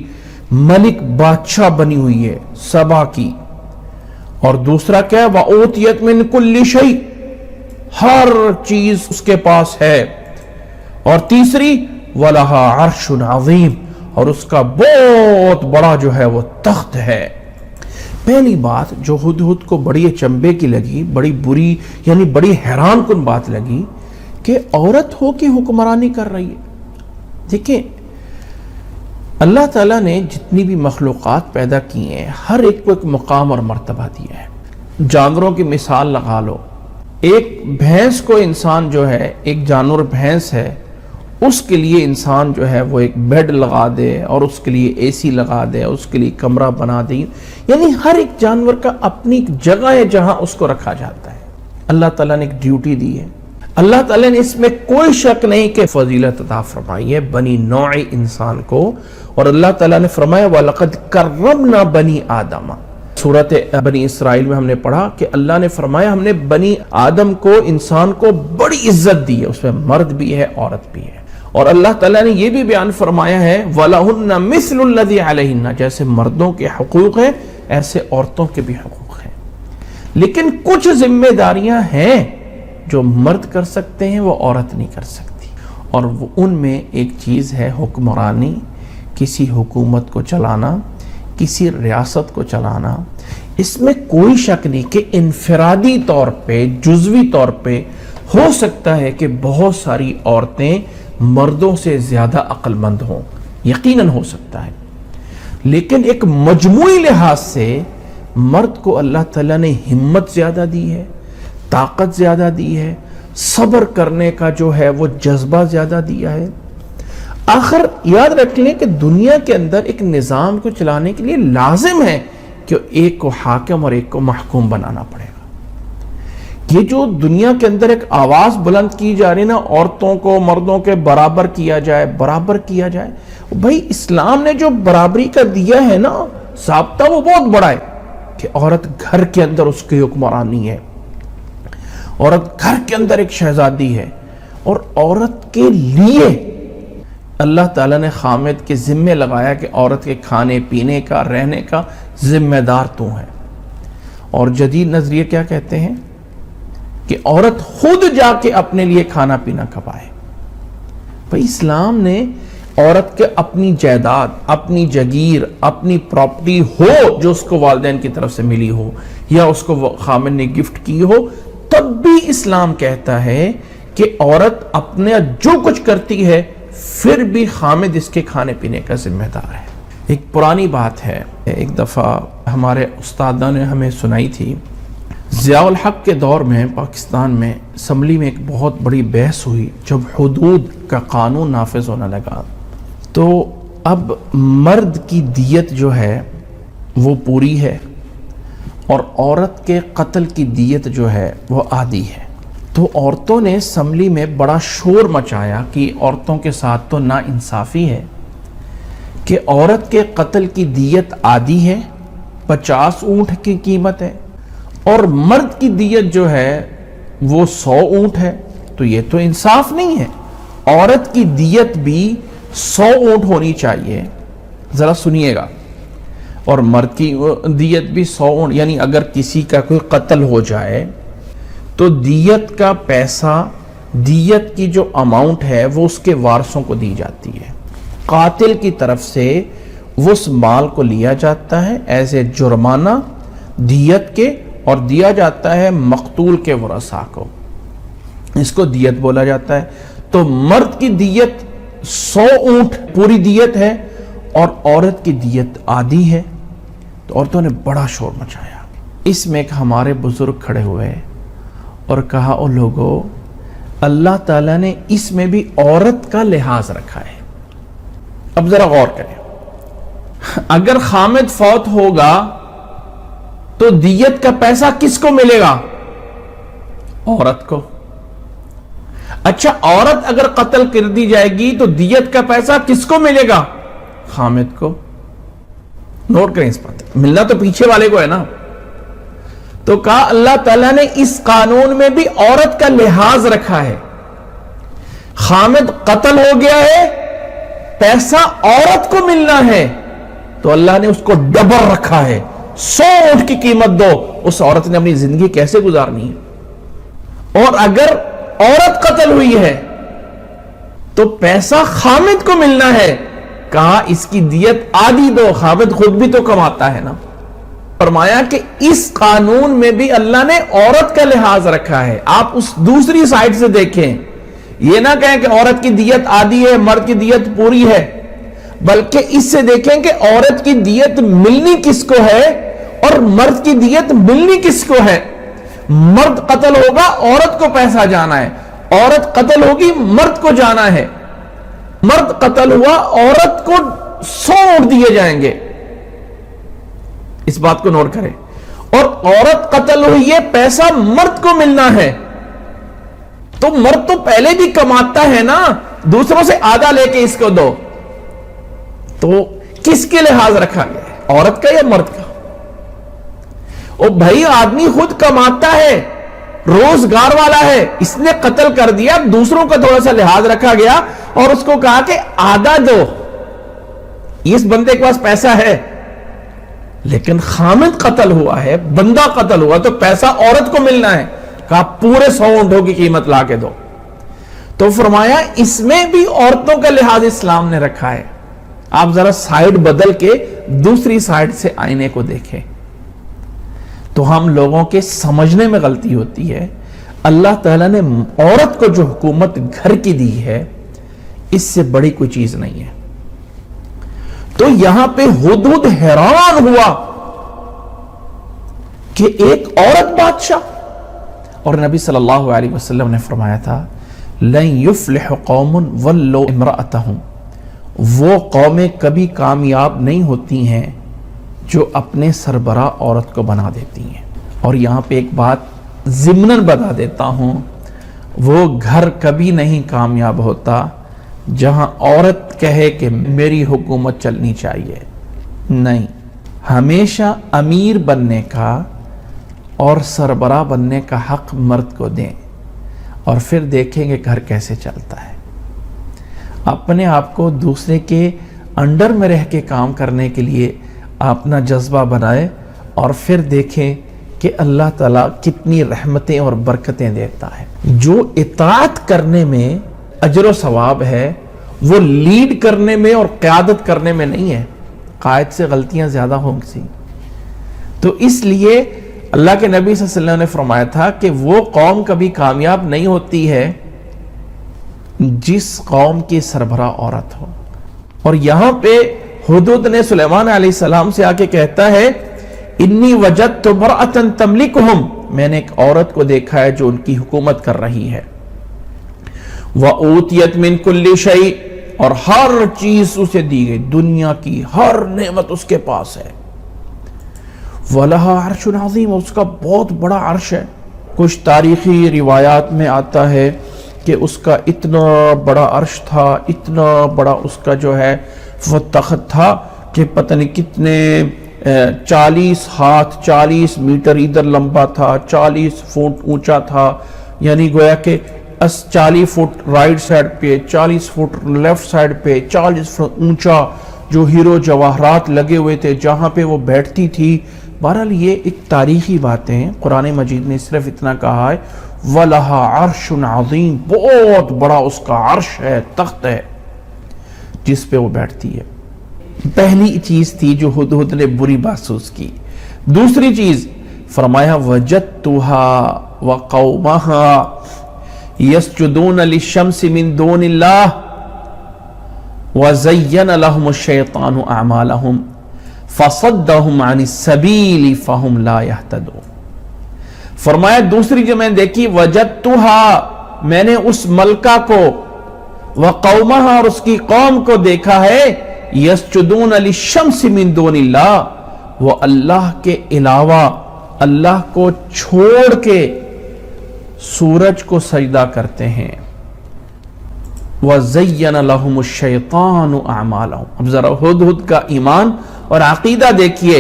ملک بادشاہ بنی ہوئی ہے سبا کی۔ اور دوسرا کیا ہے؟ وَأُوتِيَتْ مِن كُلِّ شَيْءٍ، ہر چیز اس کے پاس ہے۔ اور تیسری وَلَهَا عَرْشٌ عَظِيمٌ، اور اس کا بہت بڑا جو ہے وہ تخت ہے۔ پہلی بات جو ہدہد کو بڑی اچنبے کی لگی، بڑی بری یعنی بڑی حیران کن بات لگی کہ عورت ہو کے حکمرانی کر رہی ہے۔ دیکھیں اللہ تعالیٰ نے جتنی بھی مخلوقات پیدا کی ہیں ہر ایک کو ایک مقام اور مرتبہ دیا ہے۔ جانوروں کی مثال لگا لو، ایک بھینس کو انسان جو ہے، ایک جانور بھینس ہے، اس کے لیے انسان جو ہے وہ ایک بیڈ لگا دے اور اس کے لیے اے سی لگا دے، اس کے لیے کمرہ بنا دے، یعنی ہر ایک جانور کا اپنی ایک جگہ ہے جہاں اس کو رکھا جاتا ہے۔ اللہ تعالیٰ نے ایک ڈیوٹی دی ہے، اللہ تعالیٰ نے اس میں کوئی شک نہیں کہ فضیلت عطا فرمائی ہے بنی نوع انسان کو، اور اللہ تعالیٰ نے فرمایا وَلَقَدْ كَرَّمْنَا بَنِي آدَمَ، سورۃ بنی اسرائیل میں ہم نے پڑھا کہ اللہ نے فرمایا ہم نے بنی آدم کو، انسان کو بڑی عزت دی ہے، اس میں مرد بھی ہے عورت بھی ہے۔ اور اللہ تعالیٰ نے یہ بھی بیان فرمایا ہے وَلَهُنَّ مِثْلُ الَّذِي عَلَيْهِنَّ، جیسے مردوں کے حقوق ہیں ایسے عورتوں کے بھی حقوق ہیں، لیکن کچھ ذمہ داریاں ہیں جو مرد کر سکتے ہیں وہ عورت نہیں کر سکتی، اور ان میں ایک چیز ہے حکمرانی، کسی حکومت کو چلانا، کسی ریاست کو چلانا۔ اس میں کوئی شک نہیں کہ انفرادی طور پہ، جزوی طور پہ ہو سکتا ہے کہ بہت ساری عورتیں مردوں سے زیادہ عقل مند ہوں، یقیناً ہو سکتا ہے، لیکن ایک مجموعی لحاظ سے مرد کو اللہ تعالیٰ نے ہمت زیادہ دی ہے، طاقت زیادہ دی ہے، صبر کرنے کا جو ہے وہ جذبہ زیادہ دیا ہے۔ آخر یاد رکھ لیں کہ دنیا کے اندر ایک نظام کو چلانے کے لیے لازم ہے کہ ایک کو حاکم اور ایک کو محکوم بنانا پڑے گا۔ یہ جو دنیا کے اندر ایک آواز بلند کی جا رہی نا، عورتوں کو مردوں کے برابر کیا جائے، برابر کیا جائے، بھائی اسلام نے جو برابری کا دیا ہے نا ضابطہ، وہ بہت بڑا ہے کہ عورت گھر کے اندر اس کی حکمرانی ہے، عورت گھر کے اندر ایک شہزادی ہے، اور عورت کے لیے اللہ تعالیٰ نے خامد کے ذمے لگایا کہ عورت کے کھانے پینے کا، رہنے کا ذمہ دار تو ہے۔ اور جدید نظریے کیا کہتے ہیں کہ عورت خود جا کے اپنے لیے کھانا پینا کھپائے۔ بھئی اسلام نے عورت کے اپنی جائیداد، اپنی جگیر، اپنی پراپرٹی ہو جو اس کو والدین کی طرف سے ملی ہو یا اس کو خامد نے گفٹ کی ہو، تب بھی اسلام کہتا ہے کہ عورت اپنے جو کچھ کرتی ہے پھر بھی خامد اس کے کھانے پینے کا ذمہ دار ہے۔ ایک پرانی بات ہے، ایک دفعہ ہمارے استادوں نے ہمیں سنائی تھی، ضیاء الحق کے دور میں پاکستان میں اسمبلی میں ایک بہت بڑی بحث ہوئی جب حدود کا قانون نافذ ہونے لگا، تو اب مرد کی دیت جو ہے وہ پوری ہے اور عورت کے قتل کی دیت جو ہے وہ آدھی ہے۔ تو عورتوں نے اسمبلی میں بڑا شور مچایا کہ عورتوں کے ساتھ تو ناانصافی ہے کہ عورت کے قتل کی دیت آدھی ہے، 50 اونٹ کی قیمت ہے، اور مرد کی دیت جو ہے وہ 100 اونٹ ہے، تو یہ تو انصاف نہیں ہے، عورت کی دیت بھی 100 اونٹ ہونی چاہیے، ذرا سنیے گا، اور مرد کی دیت بھی 100 اونٹ، یعنی اگر کسی کا کوئی قتل ہو جائے تو دیت کا پیسہ، دیت کی جو اماؤنٹ ہے وہ اس کے وارثوں کو دی جاتی ہے، قاتل کی طرف سے وہ اس مال کو لیا جاتا ہے ایز اے جرمانہ دیت کے، اور دیا جاتا ہے مقتول کے ورثاء کو، اس کو دیت بولا جاتا ہے۔ تو مرد کی دیت 100 اونٹ پوری دیت ہے اور عورت کی دیت آدھی ہے۔ تو عورتوں نے بڑا شور مچایا، اس میں ایک ہمارے بزرگ کھڑے ہوئے اور کہا، او لوگو، اللہ تعالیٰ نے اس میں بھی عورت کا لحاظ رکھا ہے۔ اب ذرا غور کریں، اگر خامد فوت ہوگا تو دیت کا پیسہ کس کو ملے گا؟ عورت کو۔ اچھا، عورت اگر قتل کر دی جائے گی تو دیت کا پیسہ کس کو ملے گا؟ خامد کو۔ نوٹ کریں اس بات، ملنا تو پیچھے والے کو ہے نا۔ تو کہا اللہ تعالیٰ نے اس قانون میں بھی عورت کا لحاظ رکھا ہے، خامد قتل ہو گیا ہے، پیسہ عورت کو ملنا ہے، تو اللہ نے اس کو ڈبل رکھا ہے، 100 اونٹ کی قیمت دو۔ اس عورت نے اپنی زندگی کیسے گزارنی ہے؟ اور اگر عورت قتل ہوئی ہے تو پیسہ خامد کو ملنا ہے، کہا اس کی دیت آدھی دو، خامد خود بھی تو کماتا ہے نا۔ فرمایا کہ اس قانون میں بھی اللہ نے عورت کا لحاظ رکھا ہے. آپ اس دوسری سائڈ سے دیکھیں, یہ نہ کہیں کہ عورت کی دیت آدھی ہے, مرد کی دیت پوری ہے, بلکہ اس سے دیکھیں کہ عورت کی دیت ملنی کس کو ہے اور مرد کی دیت ملنی کس کو ہے. مرد قتل ہوگا, عورت کو پیسہ جانا ہے, عورت قتل ہوگی, مرد کو جانا ہے. مرد قتل ہوا, عورت کو 100 اونٹ دیے جائیں گے, اس بات کو نوٹ کریں. اور عورت قتل ہوئی ہے, پیسہ مرد کو ملنا ہے. تو مرد تو پہلے بھی کماتا ہے نا, دوسروں سے آدھا لے کے اس کو دو. تو کس کے لحاظ رکھا گیا ہے, عورت کا یا مرد کا؟ او بھائی, آدمی خود کماتا ہے, روزگار والا ہے, اس نے قتل کر دیا, دوسروں کا تھوڑا سا لحاظ رکھا گیا اور اس کو کہا کہ آدھا دو. اس بندے کے پاس پیسہ ہے, لیکن خامد قتل ہوا ہے, بندہ قتل ہوا, تو پیسہ عورت کو ملنا ہے. کہا پورے 100 اونٹوں کی قیمت لا کے دو. تو فرمایا اس میں بھی عورتوں کا لحاظ اسلام نے رکھا ہے. آپ ذرا سائیڈ بدل کے دوسری سائیڈ سے آئینے کو دیکھیں تو ہم لوگوں کے سمجھنے میں غلطی ہوتی ہے. اللہ تعالیٰ نے عورت کو جو حکومت گھر کی دی ہے, اس سے بڑی کوئی چیز نہیں ہے. تو یہاں پہ ہدہد حیران ہوا کہ ایک عورت بادشاہ. اور نبی صلی اللہ علیہ وسلم نے فرمایا تھا لن یفلح قوم ولوا امرأتہم, وہ قومیں کبھی کامیاب نہیں ہوتی ہیں جو اپنے سربراہ عورت کو بنا دیتی ہیں. اور یہاں پہ ایک بات ضمناً بتا دیتا ہوں, وہ گھر کبھی نہیں کامیاب ہوتا جہاں عورت کہے کہ میری حکومت چلنی چاہیے. نہیں, ہمیشہ امیر بننے کا اور سربراہ بننے کا حق مرد کو دیں, اور پھر دیکھیں گے گھر کیسے چلتا ہے. اپنے آپ کو دوسرے کے انڈر میں رہ کے کام کرنے کے لیے اپنا جذبہ بنائے, اور پھر دیکھیں کہ اللہ تعالیٰ کتنی رحمتیں اور برکتیں دیتا ہے. جو اطاعت کرنے میں اجر و ثواب ہے, وہ لیڈ کرنے میں اور قیادت کرنے میں نہیں ہے. قائد سے غلطیاں زیادہ ہوں گی. تو اس لیے اللہ کے نبی صلی اللہ علیہ وسلم نے فرمایا تھا کہ وہ قوم کبھی کامیاب نہیں ہوتی ہے جس قوم کی سربراہ عورت ہو. اور یہاں پہ ہدہد نے سلیمان علیہ السلام سے آ کے کہتا ہے انی وجدت امرأۃ تملکہم, میں نے ایک عورت کو دیکھا ہے جو ان کی حکومت کر رہی ہے. وَأُوتِيَتْ مِنْ كُلِّ شَيْءٍ, اور ہر چیز اسے دی گئی, دنیا کی ہر نعمت اس کے پاس ہے. وَلَهَا عَرْشٌ عَظِيمٌ, اس کا بہت بڑا عرش ہے. کچھ تاریخی روایات میں آتا ہے کہ اس کا اتنا بڑا عرش تھا, اتنا بڑا اس کا جو ہے وہ تخت تھا کہ پتہ نہیں کتنے 40 ہاتھ 40 میٹر ادھر لمبا تھا, 40 فٹ اونچا تھا. یعنی گویا کہ 40 فٹ رائٹ سائڈ پہ, 40 فٹ لیفٹ سائڈ پہ, 40 فٹ اونچا, جو ہیرو جواہرات لگے ہوئے تھے جہاں پہ وہ بیٹھتی تھی. بہرحال یہ ایک تاریخی باتیں ہیں, قرآن مجید نے صرف اتنا کہا ہے وَلَهَا عَرْشٌ عَظِيمٌ, بہت بڑا اس کا عرش ہے, تخت ہے جس پہ وہ بیٹھتی ہے. پہلی چیز تھی جو ہدہد نے بری محسوس کی. دوسری چیز فرمایا وَجَدْتُهَا وَقَوْمَهَا يَسْجُدُونَ لِلشَّمْسِ مِن دُونِ اللَّهِ وَزَيَّنَ لَهُمُ الشَّيْطَانُ أَعْمَالَهُمْ فَصَدَّهُمْ عَنِ السَّبِيلِ فَهُمْ لَا يَهْتَدُونَ. فرمایا دوسری جو میں نے دیکھی وَجَدْتُهَا, میں نے اس ملکہ کو, وَقَوْمَهَا, اور اس کی قوم کو دیکھا ہے, يَسْجُدُونَ لِلشَّمْسِ مِن دُونِ اللَّهِ, وہ اللہ کے علاوہ, اللہ کو چھوڑ کے سورج کو سجدہ کرتے ہیں. وَزَيَّنَ لَهُمُ الشَّيْطَانُ أَعْمَالَهُمْ. اب ذرا ہدہد کا ایمان اور عقیدہ دیکھیے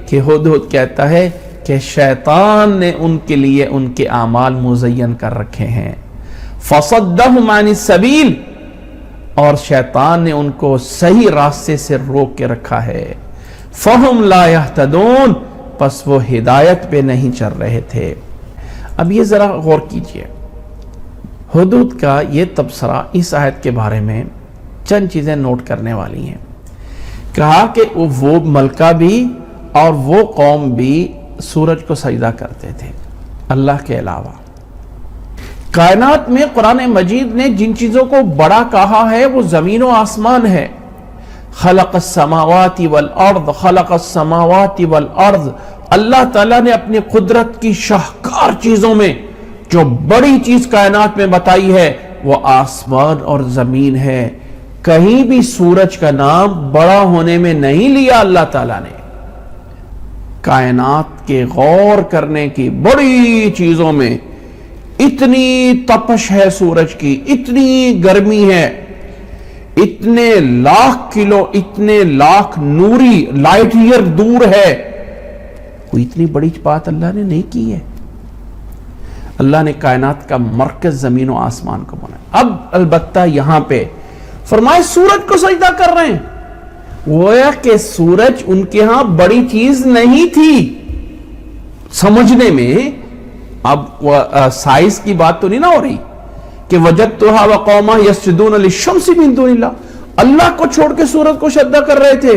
کہ ہدہد کہتا ہے کہ شیطان نے ان کے لیے ان کے اعمال مزین کر رکھے ہیں. فَصَدَّهُمْ عَنِ السَّبِيلِ, اور شیطان نے ان کو صحیح راستے سے روک کے رکھا ہے. فَهُمْ لَا يَهْتَدُونَ, پس وہ ہدایت پہ نہیں چل رہے تھے. اب یہ ذرا غور کیجئے, ہدہد کا یہ تبصرہ اس آیت کے بارے میں چند چیزیں نوٹ کرنے والی ہیں. کہا کہ وہ ملکہ بھی اور وہ قوم بھی سورج کو سجدہ کرتے تھے اللہ کے علاوہ۔ کائنات میں قرآن مجید نے جن چیزوں کو بڑا کہا ہے وہ زمین و آسمان ہے۔ خلق السماوات والارض، خلق السماوات والارض، اللہ تعالیٰ نے اپنی قدرت کی شاہکار چیزوں میں جو بڑی چیز کائنات میں بتائی ہے وہ آسمان اور زمین ہے۔ کہیں بھی سورج کا نام بڑا ہونے میں نہیں لیا اللہ تعالیٰ نے۔ کائنات کے غور کرنے کی بڑی چیزوں میں اتنی تپش ہے سورج کی، اتنی گرمی ہے، اتنے لاکھ کلو، اتنے لاکھ نوری لائٹ ایئر دور ہے، کوئی اتنی بڑی بات اللہ نے نہیں کی ہے۔ اللہ نے کائنات کا مرکز زمین و آسمان کو بنایا۔ اب البتہ یہاں پہ فرمائے سورج کو سجدہ کر رہے ہیں، گویا کہ سورج ان کے ہاں بڑی چیز نہیں تھی سمجھنے میں۔ اب سائز کی بات تو نہیں نہ ہو رہی کہ وجدتھا وقوما یسجدون للشمس من دون اللہ، اللہ کو چھوڑ کے سورج کو سجدہ کر رہے تھے،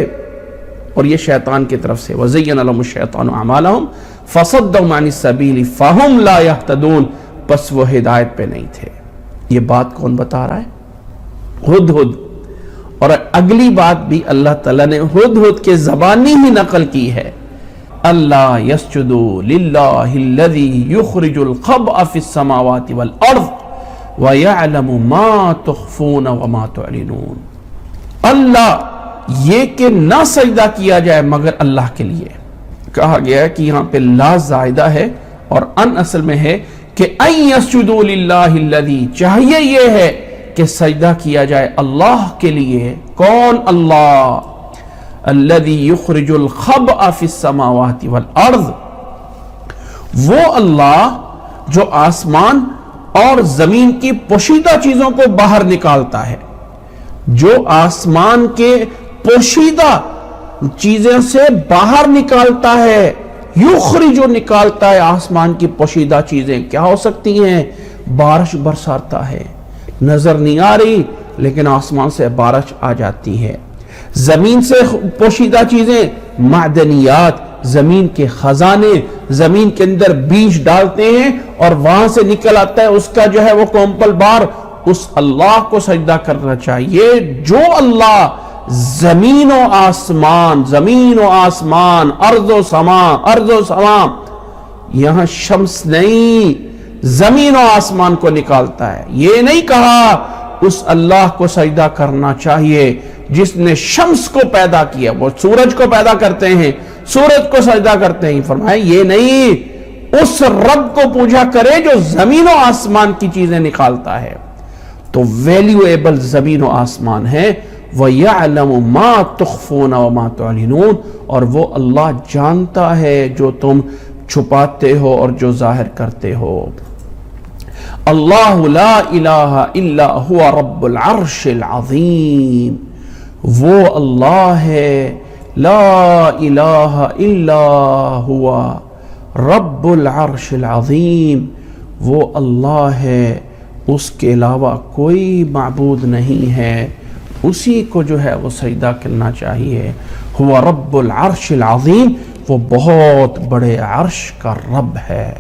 اور یہ شیطان کی طرف سے وزین لهم الشیطان اعمالهم فصدهم عن السبیل فهم لا يهتدون، پس وہ ہدایت پہ نہیں تھے۔ یہ بات کون بتا رہا ہے؟ ہدہد۔ اور اگلی بات بھی اللہ تعالیٰ نے ہدہد کے زبانی ہی نقل کی ہے، اللہ یسجدوا للہ الذی یخرج الخبء فی السماوات والارض ویعلم ما تخفون وما تعلنون۔ اللہ یہ کہ نہ سجدہ کیا جائے مگر اللہ کے لیے۔ کہا گیا ہے کہ یہاں پہ لا زائدہ ہے اور ان اصل میں ہے کہ ان یسجدوا للہ الذی، چاہیے یہ ہے کہ سجدہ کیا جائے اللہ کے لیے۔ کون؟ اللہ، الذی یخرج الخبء فی السماوات والارض، وہ اللہ جو آسمان اور زمین کی پوشیدہ چیزوں کو باہر نکالتا ہے، جو آسمان کے پوشیدہ چیزیں سے باہر نکالتا ہے، یخرج نکالتا ہے آسمان کی پوشیدہ چیزیں۔ کیا ہو سکتی ہیں؟ بارش برساتا ہے، نظر نہیں آ رہی لیکن آسمان سے بارش آ جاتی ہے۔ زمین سے پوشیدہ چیزیں، معدنیات، زمین کے خزانے، زمین کے اندر بیج ڈالتے ہیں اور وہاں سے نکل آتا ہے اس کا جو ہے وہ کومپل بار۔ اس اللہ کو سجدہ کرنا چاہیے جو اللہ زمین و آسمان، زمین و آسمان، ارض و سما، ارض و سما، یہاں شمس نہیں، زمین و آسمان کو نکالتا ہے۔ یہ نہیں کہا اس اللہ کو سجدہ کرنا چاہیے جس نے شمس کو پیدا کیا، وہ سورج کو پیدا کرتے ہیں، سورج کو سجدہ کرتے ہیں۔ فرمایا یہ نہیں، اس رب کو پوجا کرے جو زمین و آسمان کی چیزیں نکالتا ہے۔ تو ویلیویبل زمین و آسمان ہے۔ وَيَعْلَمُ مَا تُخْفُونَ وَمَا تُعْلِنُونَ، اور وہ اللہ جانتا ہے جو تم چھپاتے ہو اور جو ظاہر کرتے ہو۔ اللہ لا الہ الا ہوا رب العرش العظیم، وہ اللہ ہے، لا الہ الا ہوا رب العرش العظیم، وہ اللہ ہے، اس کے علاوہ کوئی معبود نہیں ہے، اسی کو جو ہے وہ سجدہ کرنا چاہیے۔ ہوا رب العرش العظیم، وہ بہت بڑے عرش کا رب ہے۔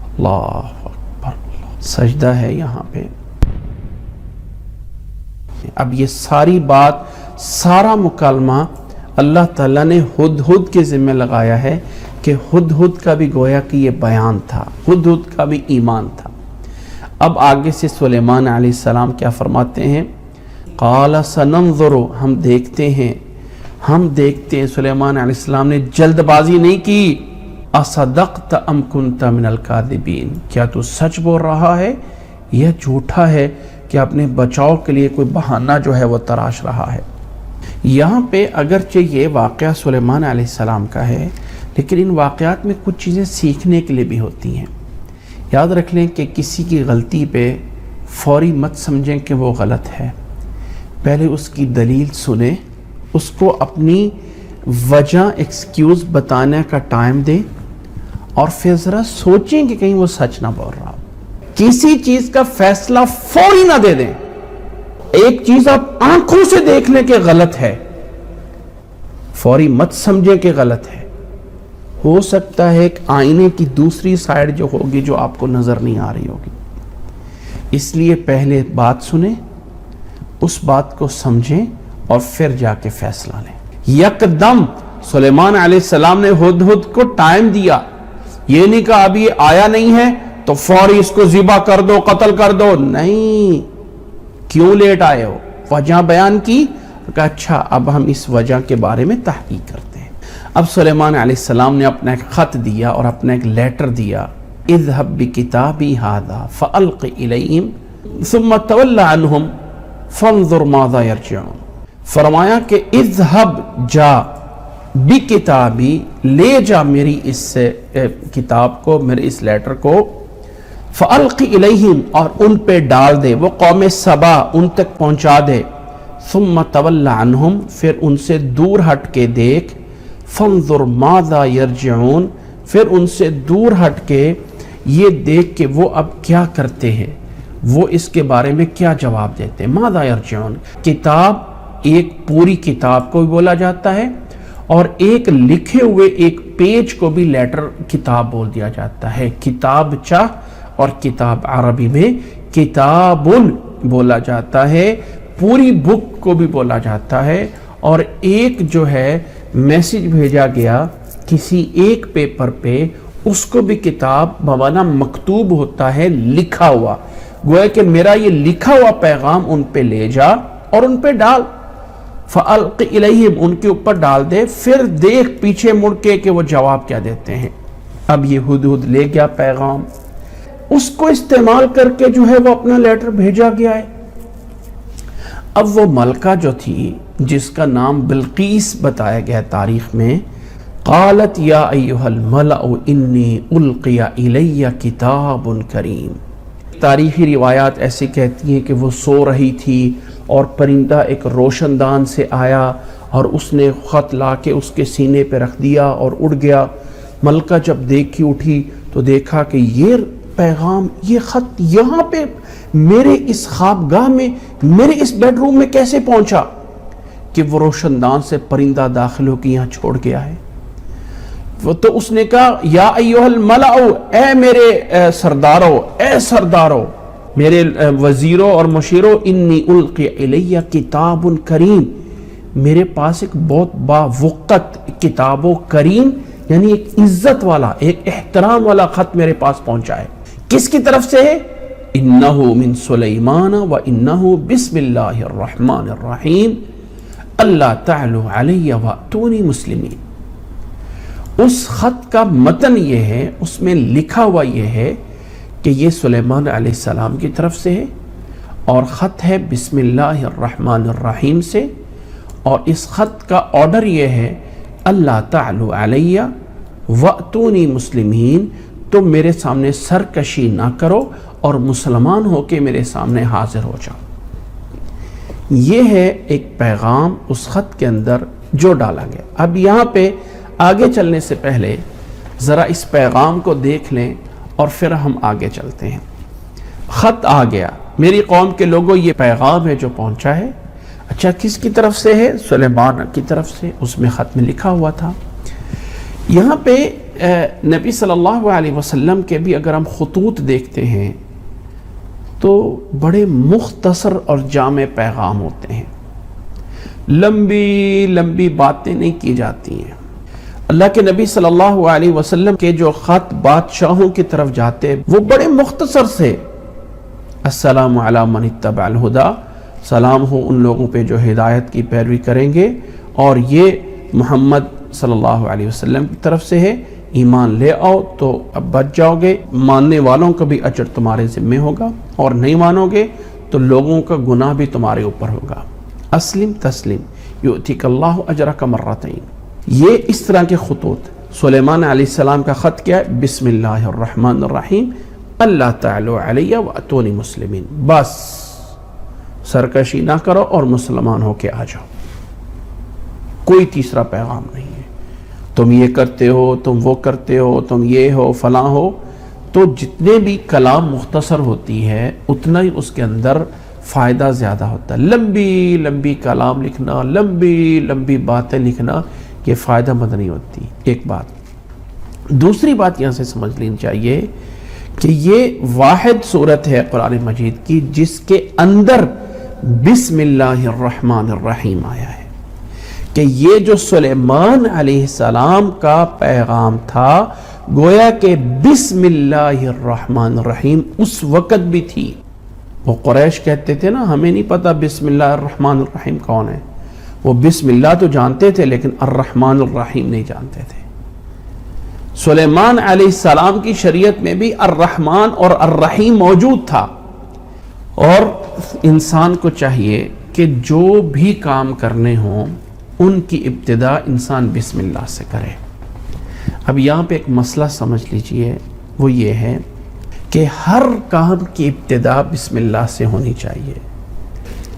اللہ اکبر، سجدہ ہے یہاں پہ۔ اب یہ ساری بات، سارا مکالمہ اللہ تعالیٰ نے ہدہد کے ذمہ لگایا ہے کہ ہدہد کا بھی گویا کہ یہ بیان تھا، ہدہد کا بھی ایمان تھا۔ اب آگے سے سلیمان علیہ السلام کیا فرماتے ہیں؟ قال سننظر، ہم دیکھتے ہیں، ہم دیکھتے ہیں۔ سلیمان علیہ السلام نے جلد بازی نہیں کی۔ اصدقت ام کنت من الکاذبین، کیا تو سچ بول رہا ہے یا جھوٹا ہے کہ اپنے بچاؤ کے لیے کوئی بہانہ جو ہے وہ تراش رہا ہے۔ یہاں پہ اگرچہ یہ واقعہ سلیمان علیہ السلام کا ہے لیکن ان واقعات میں کچھ چیزیں سیکھنے کے لیے بھی ہوتی ہیں۔ یاد رکھ لیں کہ کسی کی غلطی پہ فوری مت سمجھیں کہ وہ غلط ہے، پہلے اس کی دلیل سنیں، اس کو اپنی وجہ ایکسکیوز بتانے کا ٹائم دیں اور پھر ذرا سوچیں کہ کہیں وہ سچ نہ بول رہا ہو۔ کسی چیز کا فیصلہ فوری نہ دے دیں۔ ایک چیز آپ آنکھوں سے دیکھ لیں کہ غلط ہے، فوری مت سمجھیں کہ غلط ہے، ہو سکتا ہے ایک آئینے کی دوسری سائیڈ جو ہوگی جو آپ کو نظر نہیں آ رہی ہوگی، اس لیے پہلے بات سنیں، اس بات کو سمجھیں اور پھر جا کے فیصلہ لیں۔ یکدم سلیمان علیہ السلام نے ہدہد کو ٹائم دیا، یہ نہیں کہا ابھی یہ آیا نہیں ہے تو فوری اس کو ذبح کر دو، قتل کر دو، نہیں، کیوں لیٹ آئے ہو، وجہ بیان کی، کہا اچھا اب ہم اس وجہ کے بارے میں تحقیق کرتے ہیں۔ اب سلیمان علیہ السلام نے اپنا ایک خط دیا اور اپنا ایک لیٹر دیا، اذهب بکتابی ھذا فالق الیہم ثم تول عنہم فانظر ماذا یرجعون۔ فرمایا کہ اذهب جا بکتابی، لے جا میری اس کتاب کو، میرے اس لیٹر کو، فالق الیہم، اور ان پہ ڈال دے، وہ قوم سبا ان تک پہنچا دے، ثم تول عنہم، پھر ان سے دور ہٹ کے دیکھ، فانظر ماذا یرجعون، پھر ان سے دور ہٹ کے یہ دیکھ کہ وہ اب کیا کرتے ہیں، وہ اس کے بارے میں کیا جواب دیتے ہیں۔ ماذا یرجعون، کتاب ایک پوری کتاب کو بھی بولا جاتا ہے اور ایک لکھے ہوئے ایک پیج کو بھی لیٹر کتاب بول دیا جاتا ہے۔ کتاب چاہ اور کتاب عربی میں کتابن بولا جاتا ہے، پوری بک کو بھی بولا جاتا ہے، اور ایک جو ہے میسج بھیجا گیا کسی ایک پیپر پہ، اس کو بھی کتاب بمعنی مکتوب ہوتا ہے، لکھا ہوا، گویا کہ میرا یہ لکھا ہوا پیغام ان پہ لے جا اور ان پہ ڈال، فَأَلْقِ إِلَيْهِمْ، ان کے اوپر ڈال دے، پھر دیکھ پیچھے مڑ کے کہ وہ جواب کیا دیتے ہیں۔ اب یہ ہدہد لے گیا پیغام، اس کو استعمال کر کے جو ہے وہ اپنا لیٹر بھیجا گیا ہے۔ اب وہ ملکہ جو تھی جس کا نام بلقیس بتایا گیا تاریخ میں، قالت یا ایھا الملأ انی القی الی کتاب کریم۔ تاریخی روایات ایسی کہتی ہیں کہ وہ سو رہی تھی اور پرندہ ایک روشن دان سے آیا اور اس نے خط لا کے اس کے سینے پہ رکھ دیا اور اڑ گیا۔ ملکہ جب دیکھی اٹھی تو دیکھا کہ یہ پیغام، یہ خط یہاں پہ میرے اس خوابگاہ میں، میرے اس بیڈ روم میں کیسے پہنچا، کہ وہ روشن دان سے پرندہ داخل ہو کے یہاں چھوڑ گیا ہے۔ تو اس نے کہا یا ایھا الملأ، اے میرے سردارو، اے سردارو، میرے وزیروں اور مشیروں، انی القی الی کتاب کریم، میرے پاس ایک بہت باوقت کتاب و کریم، یعنی ایک عزت والا، ایک احترام والا خط میرے پاس پہنچا ہے۔ کس کی طرف سے ہے؟ انہ من سلیمان و انہ بسم اللہ الرحمن الرحیم اللہ تعالی علی واتونی مسلمین۔ اس خط کا متن یہ ہے، اس میں لکھا ہوا یہ ہے کہ یہ سلیمان علیہ السلام کی طرف سے ہے، اور خط ہے بسم اللہ الرحمن الرحیم سے، اور اس خط کا آرڈر یہ ہے اللہ تعالی علیہ واتونی مسلمین، تم میرے سامنے سرکشی نہ کرو اور مسلمان ہو کے میرے سامنے حاضر ہو جاؤ۔ یہ ہے ایک پیغام اس خط کے اندر جو ڈالا گیا۔ اب یہاں پہ آگے چلنے سے پہلے ذرا اس پیغام کو دیکھ لیں اور پھر ہم آگے چلتے ہیں۔ خط آ گیا، میری قوم کے لوگوں یہ پیغام ہے جو پہنچا ہے۔ اچھا کس کی طرف سے ہے؟ سلیمان کی طرف سے، اس میں خط میں لکھا ہوا تھا۔ یہاں پہ نبی صلی اللہ علیہ وسلم کے بھی اگر ہم خطوط دیکھتے ہیں تو بڑے مختصر اور جامع پیغام ہوتے ہیں، لمبی لمبی باتیں نہیں کی جاتی ہیں۔ اللہ کے نبی صلی اللہ علیہ وسلم کے جو خط بادشاہوں کی طرف جاتے وہ بڑے مختصر سے، السلام علی من اتبع الہدی، سلام ہو ان لوگوں پہ جو ہدایت کی پیروی کریں گے، اور یہ محمد صلی اللہ علیہ وسلم کی طرف سے ہے، ایمان لے آؤ تو اب بچ جاؤ گے، ماننے والوں کا بھی اجر تمہارے ذمہ ہوگا، اور نہیں مانو گے تو لوگوں کا گناہ بھی تمہارے اوپر ہوگا۔ اسلم تسلم یؤتیک اللہ اجرک مرتین۔ یہ اس طرح کے خطوط، سلیمان علیہ السلام کا خط کیا ہے؟ بسم اللہ الرحمن الرحیم اللہ تعالی علیہ واتونی مسلمین، بس سرکشی نہ کرو اور مسلمان ہو کے آ جاؤ، کوئی تیسرا پیغام نہیں ہے۔ تم یہ کرتے ہو، تم وہ کرتے ہو، تم یہ ہو، فلاں ہو، تو جتنے بھی کلام مختصر ہوتی ہے اتنا ہی اس کے اندر فائدہ زیادہ ہوتا ہے۔ لمبی لمبی کلام لکھنا، لمبی لمبی باتیں لکھنا، یہ فائدہ مند نہیں ہوتی۔ ایک بات دوسری بات یہاں سے سمجھ لینی چاہیے کہ یہ واحد صورت ہے قرآن مجید کی جس کے اندر بسم اللہ الرحمن الرحیم آیا ہے، کہ یہ جو سلیمان علیہ السلام کا پیغام تھا گویا کہ بسم اللہ الرحمن الرحیم اس وقت بھی تھی۔ وہ قریش کہتے تھے نا ہمیں نہیں پتا بسم اللہ الرحمن الرحیم کون ہے، وہ بسم اللہ تو جانتے تھے لیکن الرحمن الرحیم نہیں جانتے تھے۔ سلیمان علیہ السلام کی شریعت میں بھی الرحمن اور الرحیم موجود تھا، اور انسان کو چاہیے کہ جو بھی کام کرنے ہوں ان کی ابتدا انسان بسم اللہ سے کرے۔ اب یہاں پہ ایک مسئلہ سمجھ لیجئے، وہ یہ ہے کہ ہر کام کی ابتدا بسم اللہ سے ہونی چاہیے،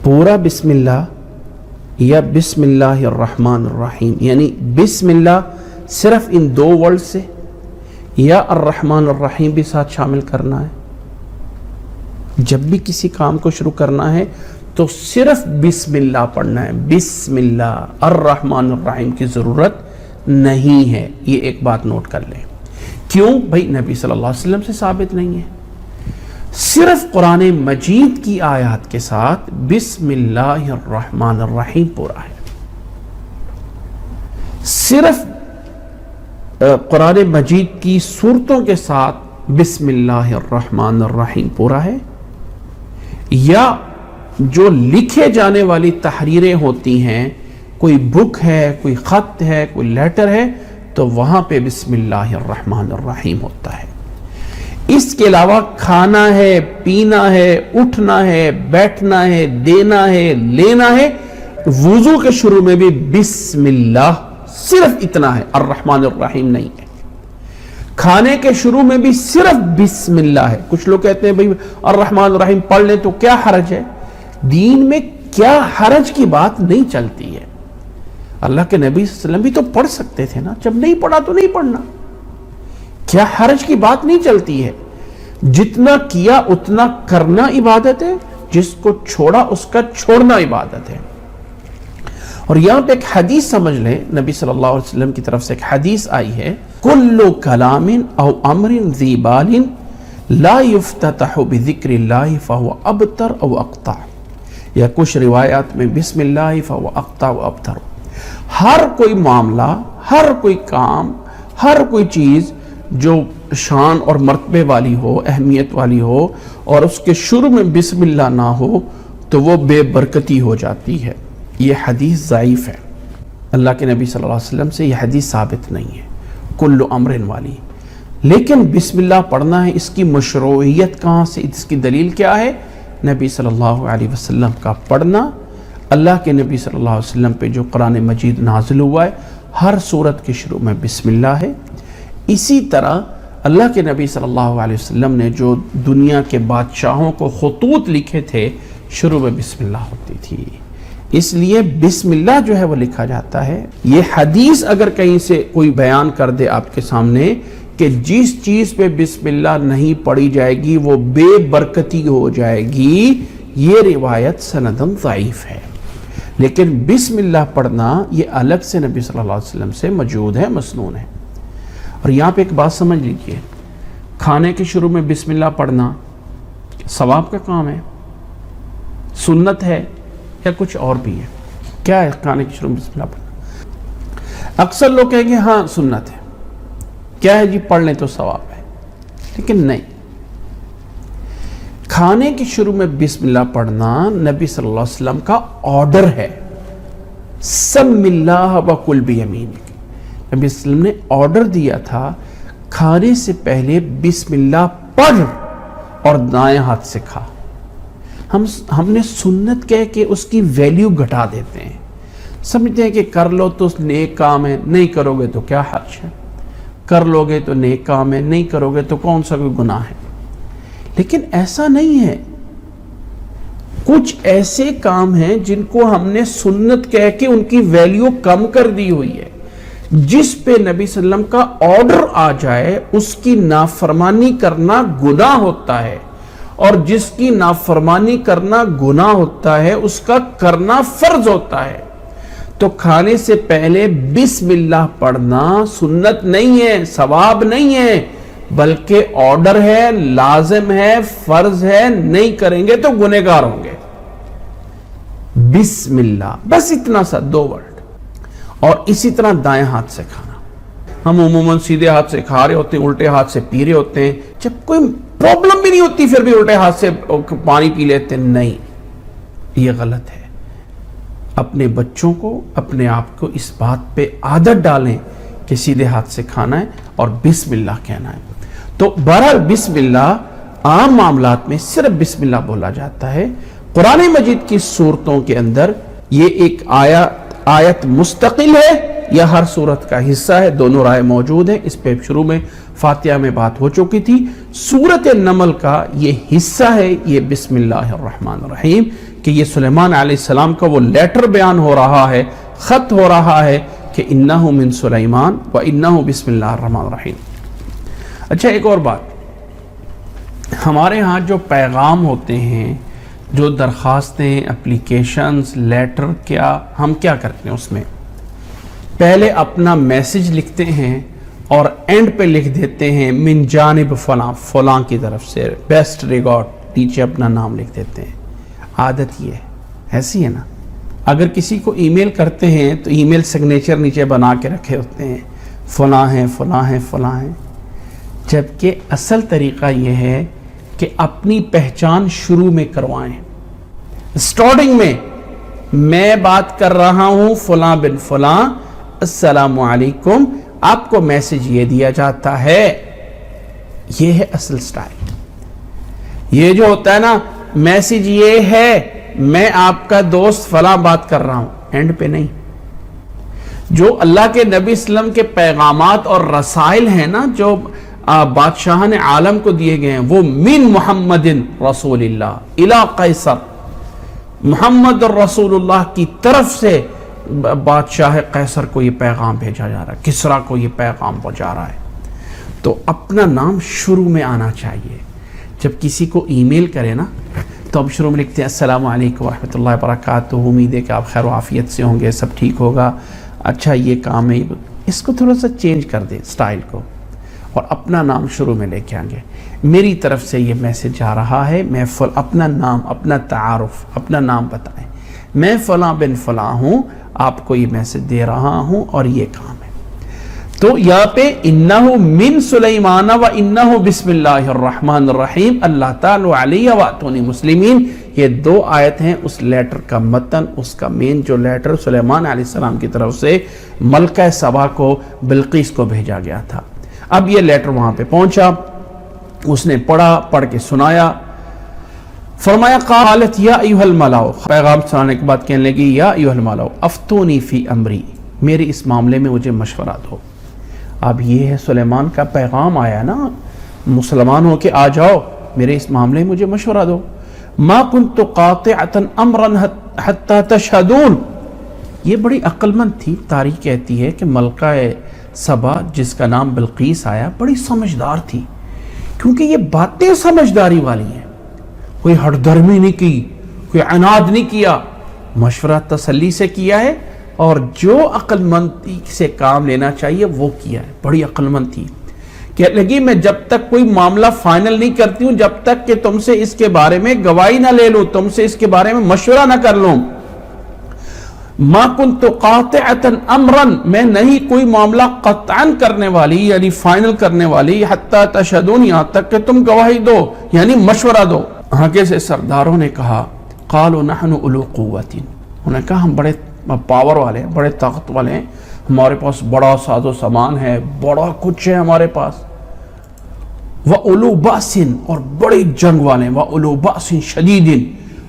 پورا بسم اللہ یا بسم اللہ الرحمن الرحیم، یعنی بسم اللہ صرف ان دو ورڈ سے یا الرحمن الرحیم بھی ساتھ شامل کرنا ہے۔ جب بھی کسی کام کو شروع کرنا ہے تو صرف بسم اللہ پڑھنا ہے، بسم اللہ الرحمن الرحیم کی ضرورت نہیں ہے۔ یہ ایک بات نوٹ کر لیں، کیوں؟ بھائی نبی صلی اللہ علیہ وسلم سے ثابت نہیں ہے، صرف قرآن مجید کی آیات کے ساتھ بسم اللہ الرحمن الرحیم پورا ہے، صرف قرآن مجید کی سورتوں کے ساتھ بسم اللہ الرحمن الرحیم پورا ہے، یا جو لکھے جانے والی تحریریں ہوتی ہیں، کوئی بک ہے، کوئی خط ہے، کوئی لیٹر ہے، تو وہاں پہ بسم اللہ الرحمن الرحیم ہوتا ہے۔ اس کے علاوہ کھانا ہے، پینا ہے، اٹھنا ہے، بیٹھنا ہے، دینا ہے، لینا ہے، وضو کے شروع میں بھی بسم اللہ صرف اتنا ہے، الرحمن الرحیم نہیں ہے۔ کھانے کے شروع میں بھی صرف بسم اللہ ہے۔ کچھ لوگ کہتے ہیں بھئی الرحمن الرحیم پڑھ لیں تو کیا حرج ہے؟ دین میں کیا حرج کی بات نہیں چلتی ہے۔ اللہ کے نبی صلی اللہ علیہ وسلم بھی تو پڑھ سکتے تھے نا، جب نہیں پڑھا تو نہیں پڑھنا، کیا حرج کی بات نہیں چلتی ہے۔ جتنا کیا اتنا کرنا عبادت ہے، جس کو چھوڑا اس کا چھوڑنا عبادت ہے۔ اور یہاں پہ ایک حدیث سمجھ لیں، نبی صلی اللہ علیہ وسلم کی طرف سے ایک حدیث آئی ہے، کل کلام او امر ذی بال لا یفتتح بذکر اللہ فہو ابتر او اقطع، یا کچھ روایات میں بسم اللہ فہو اقطع و ابتر۔ ہر کوئی معاملہ، ہر کوئی کام، ہر کوئی چیز جو شان اور مرتبے والی ہو، اہمیت والی ہو، اور اس کے شروع میں بسم اللہ نہ ہو تو وہ بے برکتی ہو جاتی ہے۔ یہ حدیث ضعیف ہے، اللہ کے نبی صلی اللہ علیہ وسلم سے یہ حدیث ثابت نہیں ہے، کل امر والی۔ لیکن بسم اللہ پڑھنا ہے، اس کی مشروعیت کہاں سے، اس کی دلیل کیا ہے؟ نبی صلی اللہ علیہ وسلم کا پڑھنا، اللہ کے نبی صلی اللہ علیہ وسلم پہ جو قرآن مجید نازل ہوا ہے ہر سورت کے شروع میں بسم اللہ ہے۔ اسی طرح اللہ کے نبی صلی اللہ علیہ وسلم نے جو دنیا کے بادشاہوں کو خطوط لکھے تھے شروع میں بسم اللہ ہوتی تھی، اس لیے بسم اللہ جو ہے وہ لکھا جاتا ہے۔ یہ حدیث اگر کہیں سے کوئی بیان کر دے آپ کے سامنے کہ جس چیز پہ بسم اللہ نہیں پڑھی جائے گی وہ بے برکتی ہو جائے گی، یہ روایت سندن ضعیف ہے۔ لیکن بسم اللہ پڑھنا یہ الگ سے نبی صلی اللہ علیہ وسلم سے موجود ہے، مسنون ہے۔ اور یہاں پہ ایک بات سمجھ لیجئے، کھانے کے شروع میں بسم اللہ پڑھنا ثواب کا کام ہے، سنت ہے یا کچھ اور بھی ہے؟ کیا ہے کھانے کے شروع میں بسم اللہ پڑھنا؟ اکثر لوگ کہیں گے ہاں سنت ہے، کیا ہے جی پڑھ لیں تو ثواب ہے، لیکن نہیں۔ کھانے کے شروع میں بسم اللہ پڑھنا نبی صلی اللہ علیہ وسلم کا آرڈر ہے، سم اللہ وکل بیمینک۔ نبی صلی اللہ علیہ وسلم نے آرڈر دیا تھا کھانے سے پہلے بسم اللہ پڑھ اور دائیں ہاتھ سے کھا۔ ہم نے سنت کہہ کے اس کی ویلیو گھٹا دیتے ہیں، سمجھتے ہیں کہ کر لو تو نیک کام ہے، نہیں کرو گے تو کیا حرج ہے، کر لو گے تو نیک کام ہے، نہیں کرو گے تو کون سا کوئی گناہ ہے۔ لیکن ایسا نہیں ہے، کچھ ایسے کام ہیں جن کو ہم نے سنت کہہ کے ان کی ویلیو کم کر دی ہوئی ہے۔ جس پہ نبی صلی اللہ علیہ وسلم کا آرڈر آ جائے اس کی نافرمانی کرنا گناہ ہوتا ہے، اور جس کی نافرمانی کرنا گناہ ہوتا ہے اس کا کرنا فرض ہوتا ہے۔ تو کھانے سے پہلے بسم اللہ پڑھنا سنت نہیں ہے، ثواب نہیں ہے، بلکہ آرڈر ہے، لازم ہے، فرض ہے، نہیں کریں گے تو گنہگار ہوں گے۔ بسم اللہ، بس اتنا سا 2 ورڈ۔ اور اسی طرح دائیں ہاتھ سے کھانا۔ ہم عموماً سیدھے ہاتھ سے کھا رہے ہوتے ہیں، الٹے ہاتھ سے پی رہے ہوتے ہیں، جب کوئی پرابلم بھی نہیں ہوتی پھر بھی الٹے ہاتھ سے پانی پی لیتے ہیں، نہیں، یہ غلط ہے۔ اپنے بچوں کو، اپنے آپ کو اس بات پہ عادت ڈالیں کہ سیدھے ہاتھ سے کھانا ہے اور بسم اللہ کہنا ہے۔ تو بہرحال بسم اللہ عام معاملات میں صرف بسم اللہ بولا جاتا ہے۔ قرآن مجید کی صورتوں کے اندر یہ ایک آیت مستقل ہے یا ہر صورت کا حصہ ہے، دونوں رائے موجود ہیں۔ اس پہ شروع میں فاتحہ میں بات ہو چکی تھی۔ سورۃ النمل کا یہ حصہ ہے، یہ بسم اللہ الرحمن الرحیم، کہ یہ سلیمان علیہ السلام کا وہ لیٹر بیان ہو رہا ہے، خط ہو رہا ہے کہ انہ من سلیمان و انہ بسم اللہ الرحمن الرحیم۔ اچھا، ایک اور بات، ہمارے ہاں جو پیغام ہوتے ہیں، جو درخواستیں، اپلیکیشنز، لیٹر، ہم کیا کرتے ہیں اس میں پہلے اپنا میسج لکھتے ہیں اور اینڈ پہ لکھ دیتے ہیں من جانب فلاں، فلاں کی طرف سے بیسٹ ریگارڈ، نیچے اپنا نام لکھ دیتے ہیں۔ عادت یہ ہے، ایسی ہے نا۔ اگر کسی کو ای میل کرتے ہیں تو ای میل سگنیچر نیچے بنا کے رکھے ہوتے ہیں، فلاں ہیں، فلاں ہیں، فلاں ہیں، جبکہ اصل طریقہ یہ ہے کہ اپنی پہچان شروع میں کروائیں۔ سٹارٹنگ میں میں بات کر رہا ہوں فلاں بن فلاں، السلام علیکم، آپ کو میسج یہ دیا جاتا ہے، یہ ہے اصل سٹائل۔ یہ جو ہوتا ہے نا میسج یہ ہے میں آپ کا دوست فلاں بات کر رہا ہوں، اینڈ پہ نہیں۔ جو اللہ کے نبی اسلام کے پیغامات اور رسائل ہیں نا، جو بادشاہان عالم کو دیے گئے ہیں، وہ من محمد رسول اللہ الی قیصر، محمد رسول اللہ کی طرف سے بادشاہ قیصر کو یہ پیغام بھیجا جا رہا ہے، کسریٰ کو یہ پیغام پہنچا رہا ہے۔ تو اپنا نام شروع میں آنا چاہیے۔ جب کسی کو ای میل کرے نا تو اب شروع میں لکھتے ہیں السلام علیکم ورحمۃ اللہ وبرکاتہ، امید ہے کہ آپ خیر و عافیت سے ہوں گے، سب ٹھیک ہوگا، اچھا یہ کام ہے۔ اس کو تھوڑا سا چینج کر دیں سٹائل کو، اور اپنا نام شروع میں لے کے آئیں گے، میری طرف سے یہ میسج آ رہا ہے، میں اپنا نام، اپنا تعارف، اپنا نام بتائیں، میں فلاں بن فلاں ہوں، آپ کو یہ میسج دے رہا ہوں اور یہ کام ہے۔ تو یہاں پہ انہ من سلیمان و انہ بسم اللہ الرحمن الرحیم اللہ تعالی علیہ واتونی مسلمین، یہ 2 آیت ہیں اس لیٹر کا متن، اس کا مین جو لیٹر سلیمان علیہ السلام کی طرف سے ملکہ سبا کو، بلقیس کو بھیجا گیا تھا۔ اب یہ لیٹر وہاں پہ پہنچا، اس نے پڑھا، پڑھ کے سنایا، فرمایا قالت یا ایھا الملأ، پیغام سنانے کے بعد کہنے لگی یا ایھا الملأ افتونی فی امری، میرے اس معاملے میں مجھے مشورہ دو۔ اب یہ ہے سلیمان کا پیغام آیا نا، مسلمان ہو کے آ جاؤ، میرے اس معاملے میں مجھے مشورہ دو۔ ما کنت قاطعۃ امرا حتی تشہدون، یہ بڑی عقل مند تھی۔ تاریخ کہتی ہے کہ ملکہ سبا جس کا نام بلقیس آیا بڑی سمجھدار تھی، کیونکہ یہ باتیں سمجھداری والی ہیں، کوئی ہٹ درمی نہیں کی، کوئی عناد نہیں کیا، مشورہ تسلی سے کیا ہے، اور جو عقل مندی سے کام لینا چاہیے وہ کیا ہے، بڑی عقل مند تھی۔ کہنے لگی میں جب تک کوئی معاملہ فائنل نہیں کرتی ہوں، جب تک کہ تم سے اس کے بارے میں گواہی نہ لے لوں، تم سے اس کے بارے میں مشورہ نہ کر لوں۔ ما کنت قاطعۃ امرا، میں نہیں کوئی معاملہ قطعا کرنے والی، یعنی فائنل کرنے والی، حتی تشہدون، یہاں تک کہ تم گواہی دو، یعنی مشورہ دو۔ آگے سے سرداروں نے کہا قالوا نحن اولو قوت، انہوں نے کہا ہم بڑے پاور والے ہیں، بڑے طاقت والے ہیں، ہمارے پاس بڑا ساز و سامان ہے، بڑا کچھ ہے ہمارے پاس، وَأُولُو بَأْسٍ، اور بڑی جنگ والے ہیں، وَأُولُو بَأْسٍ شَدِيدٍ،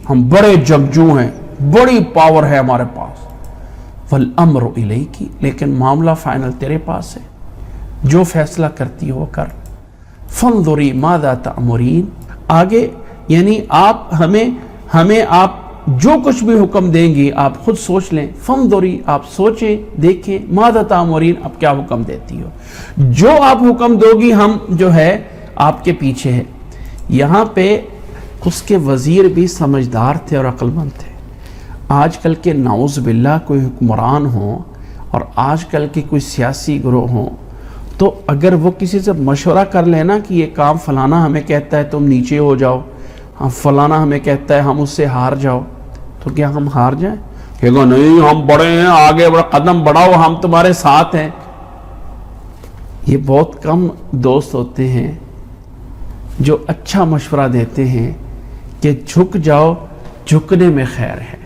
ہم بڑے جنگجو ہیں، بڑی پاور ہے ہمارے پاس، وَالْأَمْرُ إِلَيْكِ، لیکن معاملہ فائنل تیرے پاس ہے، جو فیصلہ کرتی ہو کر، فَانْظُرِي مَاذَا تَأْمُرِينَ، آگے یعنی آپ ہمیں آپ جو کچھ بھی حکم دیں گی آپ خود سوچ لیں، فَانْظُرِي، آپ سوچیں دیکھیں، مَاذَا تَأْمُرِينَ، آپ کیا حکم دیتی ہو، جو آپ حکم دو گی ہم جو ہے آپ کے پیچھے ہے۔ یہاں پہ اس کے وزیر بھی سمجھدار تھے اور عقل مند تھے۔ آج کل کے نعوذ باللہ کوئی حکمران ہوں اور آج کل کے کوئی سیاسی گروہ ہوں، تو اگر وہ کسی سے مشورہ کر لینا کہ یہ کام فلانا ہمیں کہتا ہے تم نیچے ہو جاؤ، فلانا ہمیں کہتا ہے ہم اس سے ہار جاؤ، تو کیا ہم ہار جائیں؟ کہے گا نہیں ہم بڑے ہیں، آگے بڑا قدم بڑھاؤ، ہم تمہارے ساتھ ہیں۔ یہ بہت کم دوست ہوتے ہیں جو اچھا مشورہ دیتے ہیں کہ جھک جاؤ، جھکنے میں خیر ہے،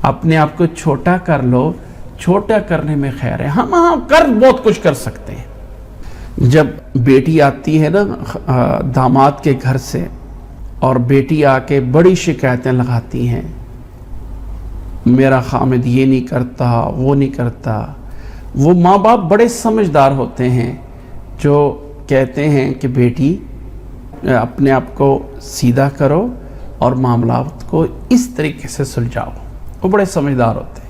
اپنے آپ کو چھوٹا کر لو، چھوٹا کرنے میں خیر ہے۔ ہم بہت کچھ کر سکتے ہیں۔ جب بیٹی آتی ہے نا داماد کے گھر سے، اور بیٹی آ کے بڑی شکایتیں لگاتی ہیں، میرا خامد یہ نہیں کرتا، وہ نہیں کرتا، وہ ماں باپ بڑے سمجھدار ہوتے ہیں جو کہتے ہیں کہ بیٹی اپنے آپ کو سیدھا کرو اور معاملات کو اس طریقے سے سلجھاؤ، وہ بڑے سمجھدار ہوتے ہیں۔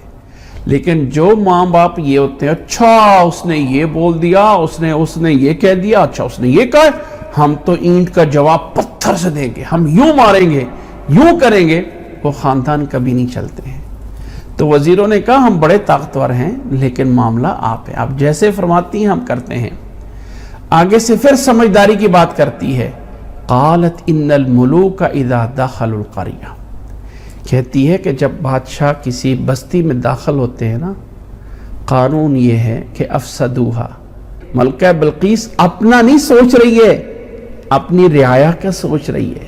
لیکن جو ماں باپ یہ ہوتے ہیں، اچھا اس نے یہ بول دیا، اس نے یہ کہہ دیا، اچھا اس نے یہ کہا، ہم تو اینٹ کا جواب پتھر سے دیں گے، ہم یوں ماریں گے، یوں کریں گے، وہ خاندان کبھی نہیں چلتے ہیں۔ تو وزیروں نے کہا ہم بڑے طاقتور ہیں لیکن معاملہ آپ ہے، آپ جیسے فرماتی ہیں ہم کرتے ہیں۔ آگے سے پھر سمجھداری کی بات کرتی ہے، قالت ان الملوک اذا دخلوا القریہ، کہتی ہے کہ جب بادشاہ کسی بستی میں داخل ہوتے ہیں نا، قانون یہ ہے کہ افسدوہا، ملکہ بلقیس اپنا نہیں سوچ رہی ہے، اپنی رعایا کا سوچ رہی ہے۔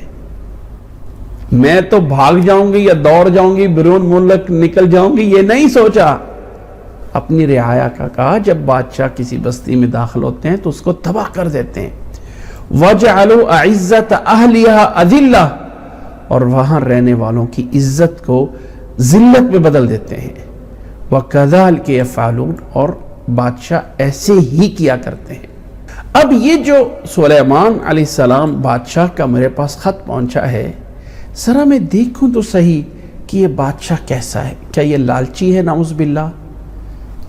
میں تو بھاگ جاؤں گی یا دوڑ جاؤں گی، بیرون ملک نکل جاؤں گی، یہ نہیں سوچا، اپنی رعایا کا کہا۔ جب بادشاہ کسی بستی میں داخل ہوتے ہیں تو اس کو تباہ کر دیتے ہیں۔ وَجَعَلُوا أَعِزَّةَ أَهْلِهَا أَذِلَّةً، اور وہاں رہنے والوں کی عزت کو ذلت میں بدل دیتے ہیں۔ وَكَذَلِكَ يَفْعَلُونَ، اور بادشاہ ایسے ہی کیا کرتے ہیں۔ اب یہ جو سلیمان علیہ السلام بادشاہ کا میرے پاس خط پہنچا ہے، ذرا میں دیکھوں تو صحیح کہ یہ بادشاہ کیسا ہے، کیا یہ لالچی ہے نعوذ باللہ،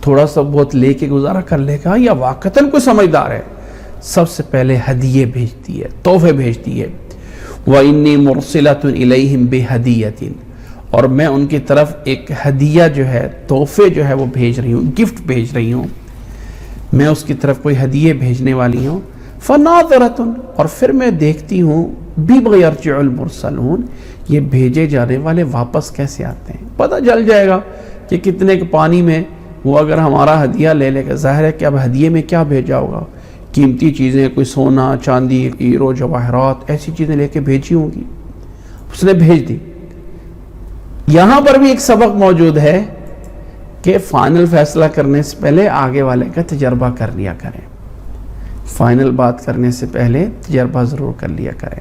تھوڑا سا بہت لے کے گزارا کر لے گا، یا واقعتاً کوئی سمجھدار ہے؟ سب سے پہلے ہدیے بھیجتی ہے، تحفے بھیجتی ہے۔ وَإِنِّي مُرْسِلَةٌ إِلَيْهِمْ بِهَدِيَّةٍ، اور میں ان کی طرف ایک ہدیہ جو ہے، تحفے جو ہے وہ بھیج رہی ہوں، گفٹ بھیج رہی ہوں، میں اس کی طرف کوئی ہدیے بھیجنے والی ہوں۔ فَنَاظِرَةٌ، اور پھر میں دیکھتی ہوں، بِمَ يَرْجِعُ الْمُرْسَلُونَ، یہ بھیجے جانے والے واپس کیسے آتے ہیں، پتہ چل جائے گا کہ کتنے کے پانی میں وہ اگر ہمارا ہدیہ لے لے گا۔ ظاہر ہے کہ اب ہدیے میں کیا بھیجا ہوگا، قیمتی چیزیں، کوئی سونا چاندی، ہیرو جواہرات، ایسی چیزیں لے کے بھیجی ہوں گی، اس نے بھیج دی۔ یہاں پر بھی ایک سبق موجود ہے کہ فائنل فیصلہ کرنے سے پہلے آگے والے کا تجربہ کر لیا کریں، فائنل بات کرنے سے پہلے تجربہ ضرور کر لیا کریں۔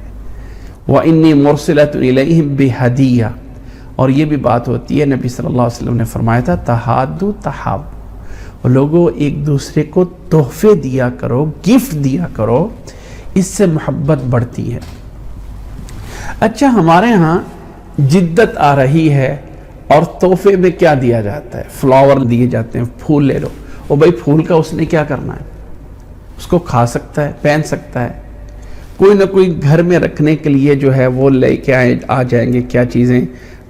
وَإِنِّي مُرْسِلَةٌ إِلَيْهِمْ بِهَدِيَّةٍ، اور یہ بھی بات ہوتی ہے، نبی صلی اللہ علیہ وسلم نے فرمایا تھا تحادوا تحابوا، لوگوں ایک دوسرے کو تحفے دیا کرو، گفٹ دیا کرو، اس سے محبت بڑھتی ہے۔ اچھا ہمارے ہاں جدت آ رہی ہے اور تحفے میں کیا دیا جاتا ہے؟ فلاور دیے جاتے ہیں، پھول لے لو۔ وہ بھائی پھول کا اس نے کیا کرنا ہے؟ اس کو کھا سکتا ہے، پہن سکتا ہے، کوئی نہ کوئی گھر میں رکھنے کے لیے جو ہے وہ لے کے آ جائیں گے، کیا چیزیں،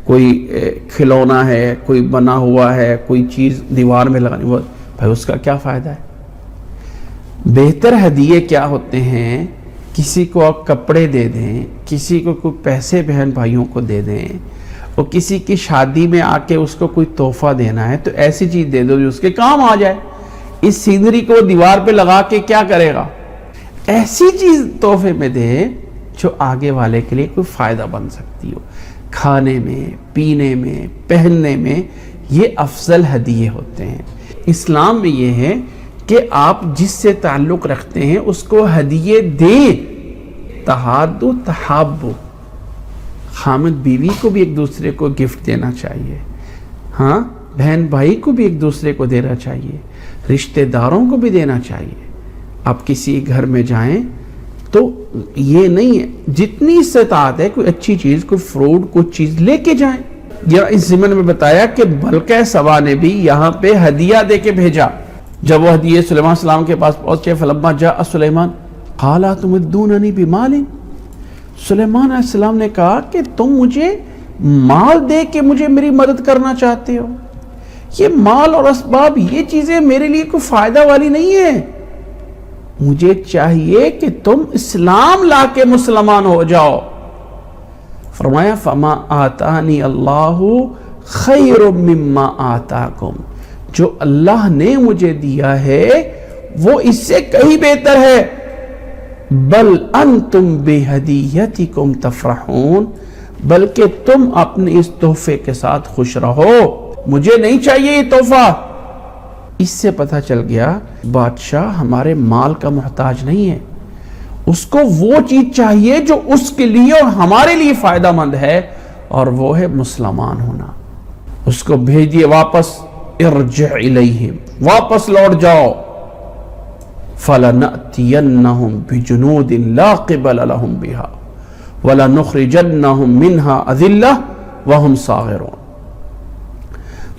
کوئی کھلونا ہے، کوئی بنا ہوا ہے، کوئی چیز دیوار میں لگانی، وہ بھائی اس کا کیا فائدہ ہے؟ بہتر ہدیے کیا ہوتے ہیں؟ کسی کو آپ کپڑے دے دیں، کسی کو کوئی پیسے بہن بھائیوں کو دے دیں، اور کسی کی شادی میں آ کے اس کو کوئی تحفہ دینا ہے تو ایسی چیز دے دو جو اس کے کام آ جائے۔ اس سینری کو دیوار پہ لگا کے کیا کرے گا؟ ایسی چیز تحفے میں دے جو آگے والے کے لیے کوئی فائدہ بن سکتی ہو، کھانے میں، پینے میں، پہننے میں، یہ افضل ہدیے ہوتے ہیں۔ اسلام میں یہ ہے کہ آپ جس سے تعلق رکھتے ہیں اس کو ہدیے دیں۔ تحادوا تحابوا، خامد بیوی کو بھی ایک دوسرے کو گفٹ دینا چاہیے، ہاں بہن بھائی کو بھی ایک دوسرے کو دینا چاہیے، رشتہ داروں کو بھی دینا چاہیے۔ آپ کسی گھر میں جائیں تو یہ نہیں ہے، جتنی استطاعت ہے کوئی اچھی چیز، کوئی فروٹ، کوئی چیز لے کے جائیں۔ یہ اس ضمن میں بتایا کہ بلقیس سبا نے بھی یہاں پہ ہدیہ دے کے بھیجا۔ جب وہ ہدیے سلیمان السلام کے پاس پہنچے، فلما جاء سلیمان قال تمدوننی بمال، سلیمان علیہ السلام نے کہا کہ تم مجھے مال دے کے مجھے میری مدد کرنا چاہتے ہو؟ یہ مال اور اسباب، یہ چیزیں میرے لیے کوئی فائدہ والی نہیں ہے. مجھے چاہیے کہ تم اسلام لا کے مسلمان ہو جاؤ. فرمایا فما آتانی اللہ خیر مما آتاکم، جو اللہ نے مجھے دیا ہے وہ اس سے کہیں بہتر ہے. بل انتم بہدیتکم تفرحون، بلکہ تم اپنے اس تحفے کے ساتھ خوش رہو، مجھے نہیں چاہیے یہ تحفہ. اس سے پتہ چل گیا بادشاہ ہمارے مال کا محتاج نہیں ہے، اس کو وہ چیز چاہیے جو اس کے لیے اور ہمارے لیے فائدہ مند ہے، اور وہ ہے مسلمان ہونا. اس کو بھیج دیے واپس، ارجع الیہم، واپس لوٹ جاؤ. فَلَنَأْتِيَنَّهُمْ بِجُنُودٍ لَا قِبَلَ لَهُمْ بِهَا وَلَنُخْرِجَنَّهُمْ مِنْهَا أَذِلَّةً وَهُمْ صَاغِرُونَ.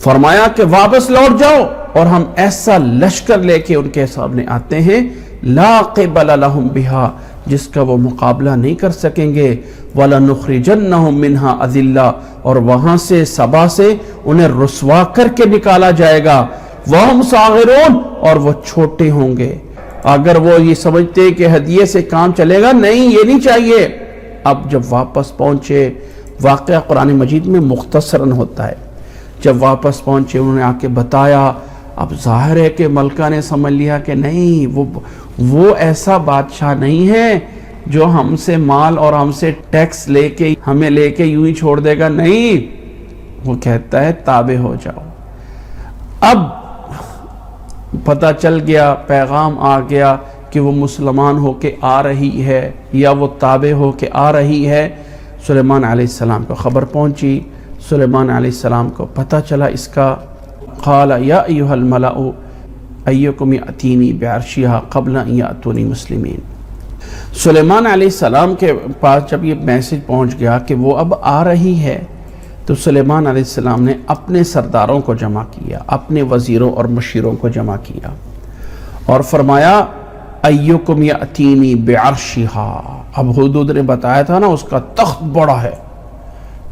فرمایا کہ واپس لوٹ جاؤ اور ہم ایسا لشکر لے کے ان کے سامنے آتے ہیں، لا قبل لہم بہا، جس کا وہ مقابلہ نہیں کر سکیں گے. وَلَنُخْرِجَنَّهُمْ مِنْهَا أَذِلَّةً، اور وہاں سے سبا سے انہیں رسوا کر کے نکالا جائے گا. وَهُمْ صَاغِرُونَ، اور وہ چھوٹے ہوں گے. اگر وہ یہ سمجھتے کہ ہدیے سے کام چلے گا، نہیں، یہ نہیں چاہیے. اب جب واپس پہنچے، واقعہ قرآن مجید میں مختصراً ہوتا ہے، جب واپس پہنچے انہوں نے آ کے بتایا. اب ظاہر ہے کہ ملکہ نے سمجھ لیا کہ نہیں، وہ ایسا بادشاہ نہیں ہے جو ہم سے مال اور ہم سے ٹیکس لے کے ہمیں لے کے یوں ہی چھوڑ دے گا. نہیں، وہ کہتا ہے تابع ہو جاؤ. اب پتہ چل گیا، پیغام آ گیا کہ وہ مسلمان ہو کے آ رہی ہے یا وہ تابع ہو کے آ رہی ہے. سلیمان علیہ السلام کو خبر پہنچی. سلیمان علیہ السلام کو پتہ چلا اس کا. قال یا ایھا الملأ ایکم یأتینی بعرشھا قبل ان یأتونی مسلمین. سلیمان علیہ السلام کے پاس جب یہ میسج پہنچ گیا کہ وہ اب آ رہی ہے، تو سلیمان علیہ السلام نے اپنے سرداروں کو جمع کیا، اپنے وزیروں اور مشیروں کو جمع کیا اور فرمایا ایکم یأتینی بعرشھا. اب حدود نے بتایا تھا نا اس کا تخت بڑا ہے.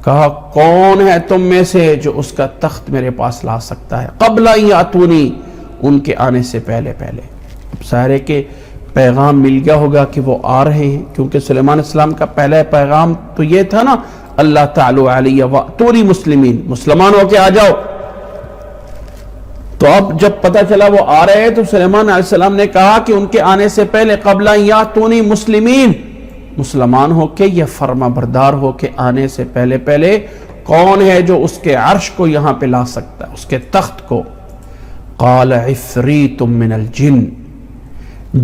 کہا کون ہے تم میں سے جو اس کا تخت میرے پاس لا سکتا ہے قبل ان یاتونی، ان کے آنے سے پہلے پہلے. اب سارے کے پیغام مل گیا ہوگا کہ وہ آ رہے ہیں، کیونکہ سلیمان علیہ السلام کا پہلا پیغام تو یہ تھا نا، اللہ تعالی علی واتونی مسلمین، مسلمان ہو کے آ جاؤ. تو اب جب پتہ چلا وہ آ رہے ہیں تو سلیمان علیہ السلام نے کہا کہ ان کے آنے سے پہلے قبل ان یاتونی مسلمین، مسلمان ہو کے یا فرما بردار ہو کے آنے سے پہلے پہلے کون ہے جو اس کے عرش کو یہاں پہ لا سکتا ہے، اس کے تخت کو. قال عفریت من الجن،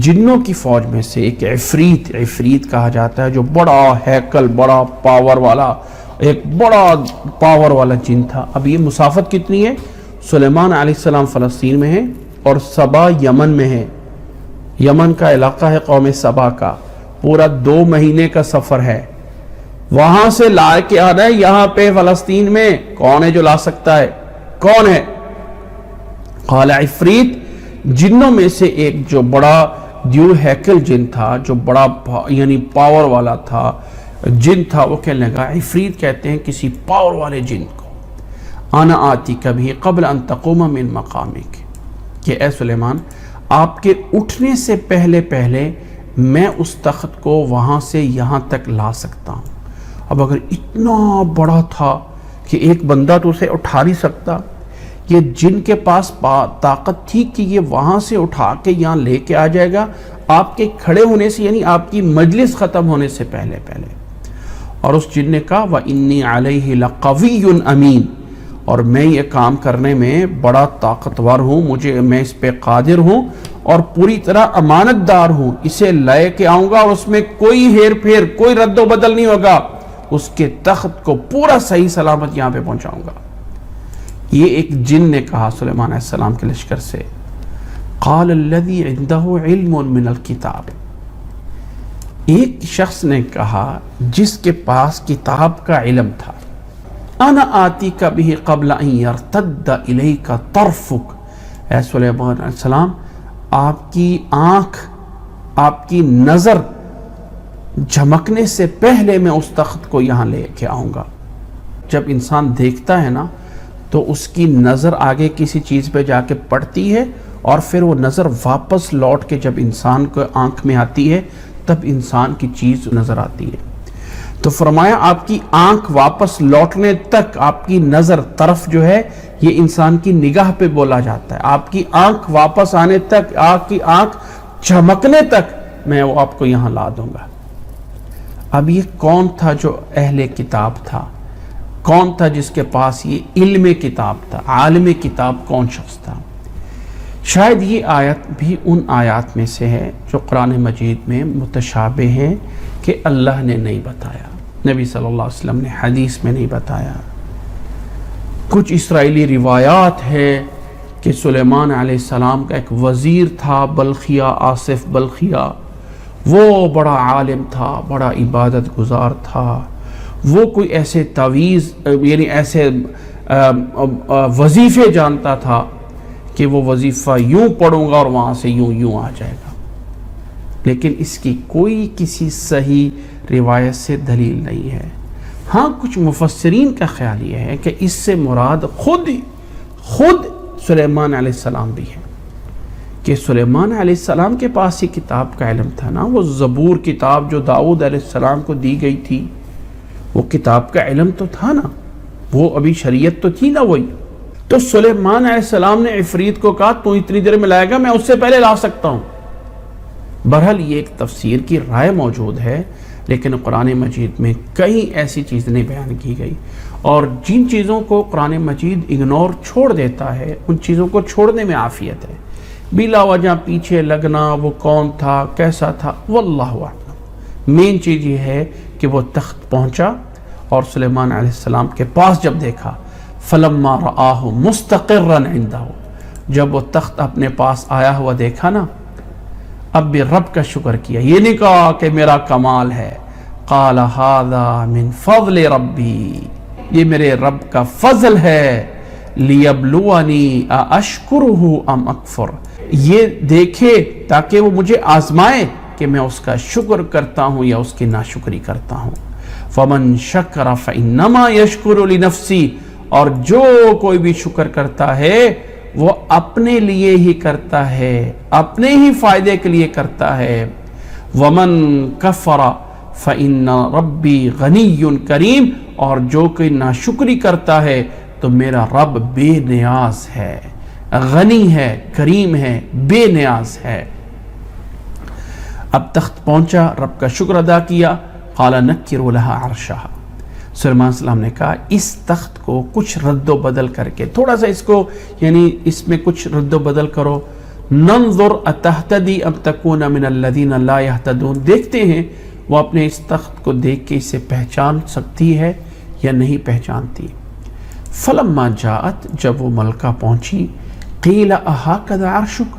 جنوں کی فوج میں سے ایک عفریت، عفریت کہا جاتا ہے جو بڑا ہیکل، بڑا پاور والا، ایک بڑا پاور والا جن تھا. اب یہ مسافت کتنی ہے؟ سلیمان علیہ السلام فلسطین میں ہے اور سبا یمن میں ہے. یمن کا علاقہ ہے قوم سبا کا، پورا 2 مہینے کا سفر ہے. وہاں سے لا کے آنا ہے یہاں پہ فلسطین میں. کون ہے جو لا سکتا ہے؟ کون ہے؟ قال عفریت، جنوں میں سے ایک جو بڑا دیو ہیکل جن تھا، جو بڑا یعنی پاور والا تھا جن تھا، وہ کہنے لگا، عفریت کہتے ہیں کسی پاور والے جن کو، انا آتی کبھی قبل ان تقوم من مقامک، کہ اے سلیمان آپ کے اٹھنے سے پہلے پہلے میں اس تخت کو وہاں سے یہاں تک لا سکتا ہوں. اب اگر اتنا بڑا تھا کہ ایک بندہ تو اسے اٹھا نہیں سکتا، یہ جن کے پاس طاقت تھی کہ یہ وہاں سے اٹھا کے یہاں لے کے آ جائے گا آپ کے کھڑے ہونے سے، یعنی آپ کی مجلس ختم ہونے سے پہلے پہلے. اور اس جن نے کہا وَإِنِّي عَلَيْهِ لَقَوِيٌّ أَمِينٌ، اور میں یہ کام کرنے میں بڑا طاقتور ہوں، میں اس پہ قادر ہوں اور پوری طرح امانت دار ہوں. اسے لے کے آؤں گا اور اس میں کوئی ہیر پھیر، کوئی رد و بدل نہیں ہوگا. اس کے تخت کو پورا صحیح سلامت یہاں پہ پہنچاؤں گا. یہ ایک جن نے کہا سلیمان علیہ السلام کے لشکر سے. قال الذي عنده علم من الكتاب، ایک شخص نے کہا جس کے پاس کتاب کا علم تھا، انا آتی کبھی قبل ان يرتد الیک طرفک، اے سلیمان علیہ السلام آپ کی آنکھ، آپ کی نظر جھمکنے سے پہلے میں اس تخت کو یہاں لے کے آؤں گا. جب انسان دیکھتا ہے نا تو اس کی نظر آگے کسی چیز پہ جا کے پڑتی ہے اور پھر وہ نظر واپس لوٹ کے جب انسان کو آنکھ میں آتی ہے تب انسان کی چیز نظر آتی ہے. تو فرمایا آپ کی آنکھ واپس لوٹنے تک آپ کی نظر طرف جو ہے یہ انسان کی نگاہ پہ بولا جاتا ہے. آپ کی آنکھ واپس آنے تک، آپ کی آنکھ چمکنے تک میں وہ آپ کو یہاں لا دوں گا. اب یہ کون تھا جو اہل کتاب تھا؟ کون تھا جس کے پاس یہ علم کتاب تھا؟ عالم کتاب کون شخص تھا؟ شاید یہ آیت بھی ان آیات میں سے ہے جو قرآن مجید میں متشابہ ہیں کہ اللہ نے نہیں بتایا، نبی صلی اللہ علیہ وسلم نے حدیث میں نہیں بتایا. کچھ اسرائیلی روایات ہے کہ سلیمان علیہ السلام کا ایک وزیر تھا بلخیہ، آصف بلخیہ، وہ بڑا عالم تھا، بڑا عبادت گزار تھا. وہ کوئی ایسے تعویذ یعنی ایسے وظیفے جانتا تھا کہ وہ وظیفہ یوں پڑھوں گا اور وہاں سے یوں آ جائے گا. لیکن اس کی کوئی کسی صحیح روایت سے دلیل نہیں ہے. ہاں کچھ مفسرین کا خیال یہ ہے کہ اس سے مراد خود سلیمان علیہ السلام بھی ہے، کہ سلیمان علیہ السلام کے پاس یہ کتاب کا علم تھا نا. وہ زبور کتاب جو داؤد علیہ السلام کو دی گئی تھی، وہ کتاب کا علم تو تھا نا، وہ ابھی شریعت تو تھی نا وہی. تو سلیمان علیہ السلام نے عفریت کو کہا تو اتنی دیر میں لائے گا، میں اس سے پہلے لا سکتا ہوں. بہرحال یہ ایک تفسیر کی رائے موجود ہے، لیکن قرآن مجید میں کئی ایسی چیزیں نہیں بیان کی گئی. اور جن چیزوں کو قرآن مجید اگنور چھوڑ دیتا ہے ان چیزوں کو چھوڑنے میں عافیت ہے. بلا وجہ پیچھے لگنا وہ کون تھا کیسا تھا واللہ اعلم. مین چیز یہ ہے کہ وہ تخت پہنچا اور سلیمان علیہ السلام کے پاس جب دیکھا، فلما رآہ مستقرا عندہ، جب وہ تخت اپنے پاس آیا ہوا دیکھا نا، اب بھی رب کا شکر کیا. یہ نہیں کہا کہ میرا کمال ہے، قال ھذا من فضل ربی، یہ میرے رب کا فضل ہے، لیبلونی ااشکرہ ام اکفر، یہ دیکھے تاکہ وہ مجھے آزمائے کہ میں اس کا شکر کرتا ہوں یا اس کی ناشکری کرتا ہوں. فمن شکر فانما یشکر لنفسی، اور جو کوئی بھی شکر کرتا ہے وہ اپنے لیے ہی کرتا ہے، اپنے ہی فائدے کے لیے کرتا ہے. ومن کفر فإن ربی غنی کریم، اور جو کوئی ناشکری کرتا ہے تو میرا رب بے نیاز ہے، غنی ہے، کریم ہے، بے نیاز ہے. اب تخت پہنچا، رب کا شکر ادا کیا. قال نکروا لها عرشها، سلیمان السلام نے کہا اس تخت کو کچھ رد و بدل کر کے، تھوڑا سا اس کو یعنی اس میں کچھ رد و بدل کرو. ننظر اتہتدی ام تکون من الذین لا یہتدون، دیکھتے ہیں وہ اپنے اس تخت کو دیکھ کے اسے پہچان سکتی ہے یا نہیں پہچانتی. فلما جاءت، جب وہ ملکہ پہنچی، قیل اہکذا عرشک،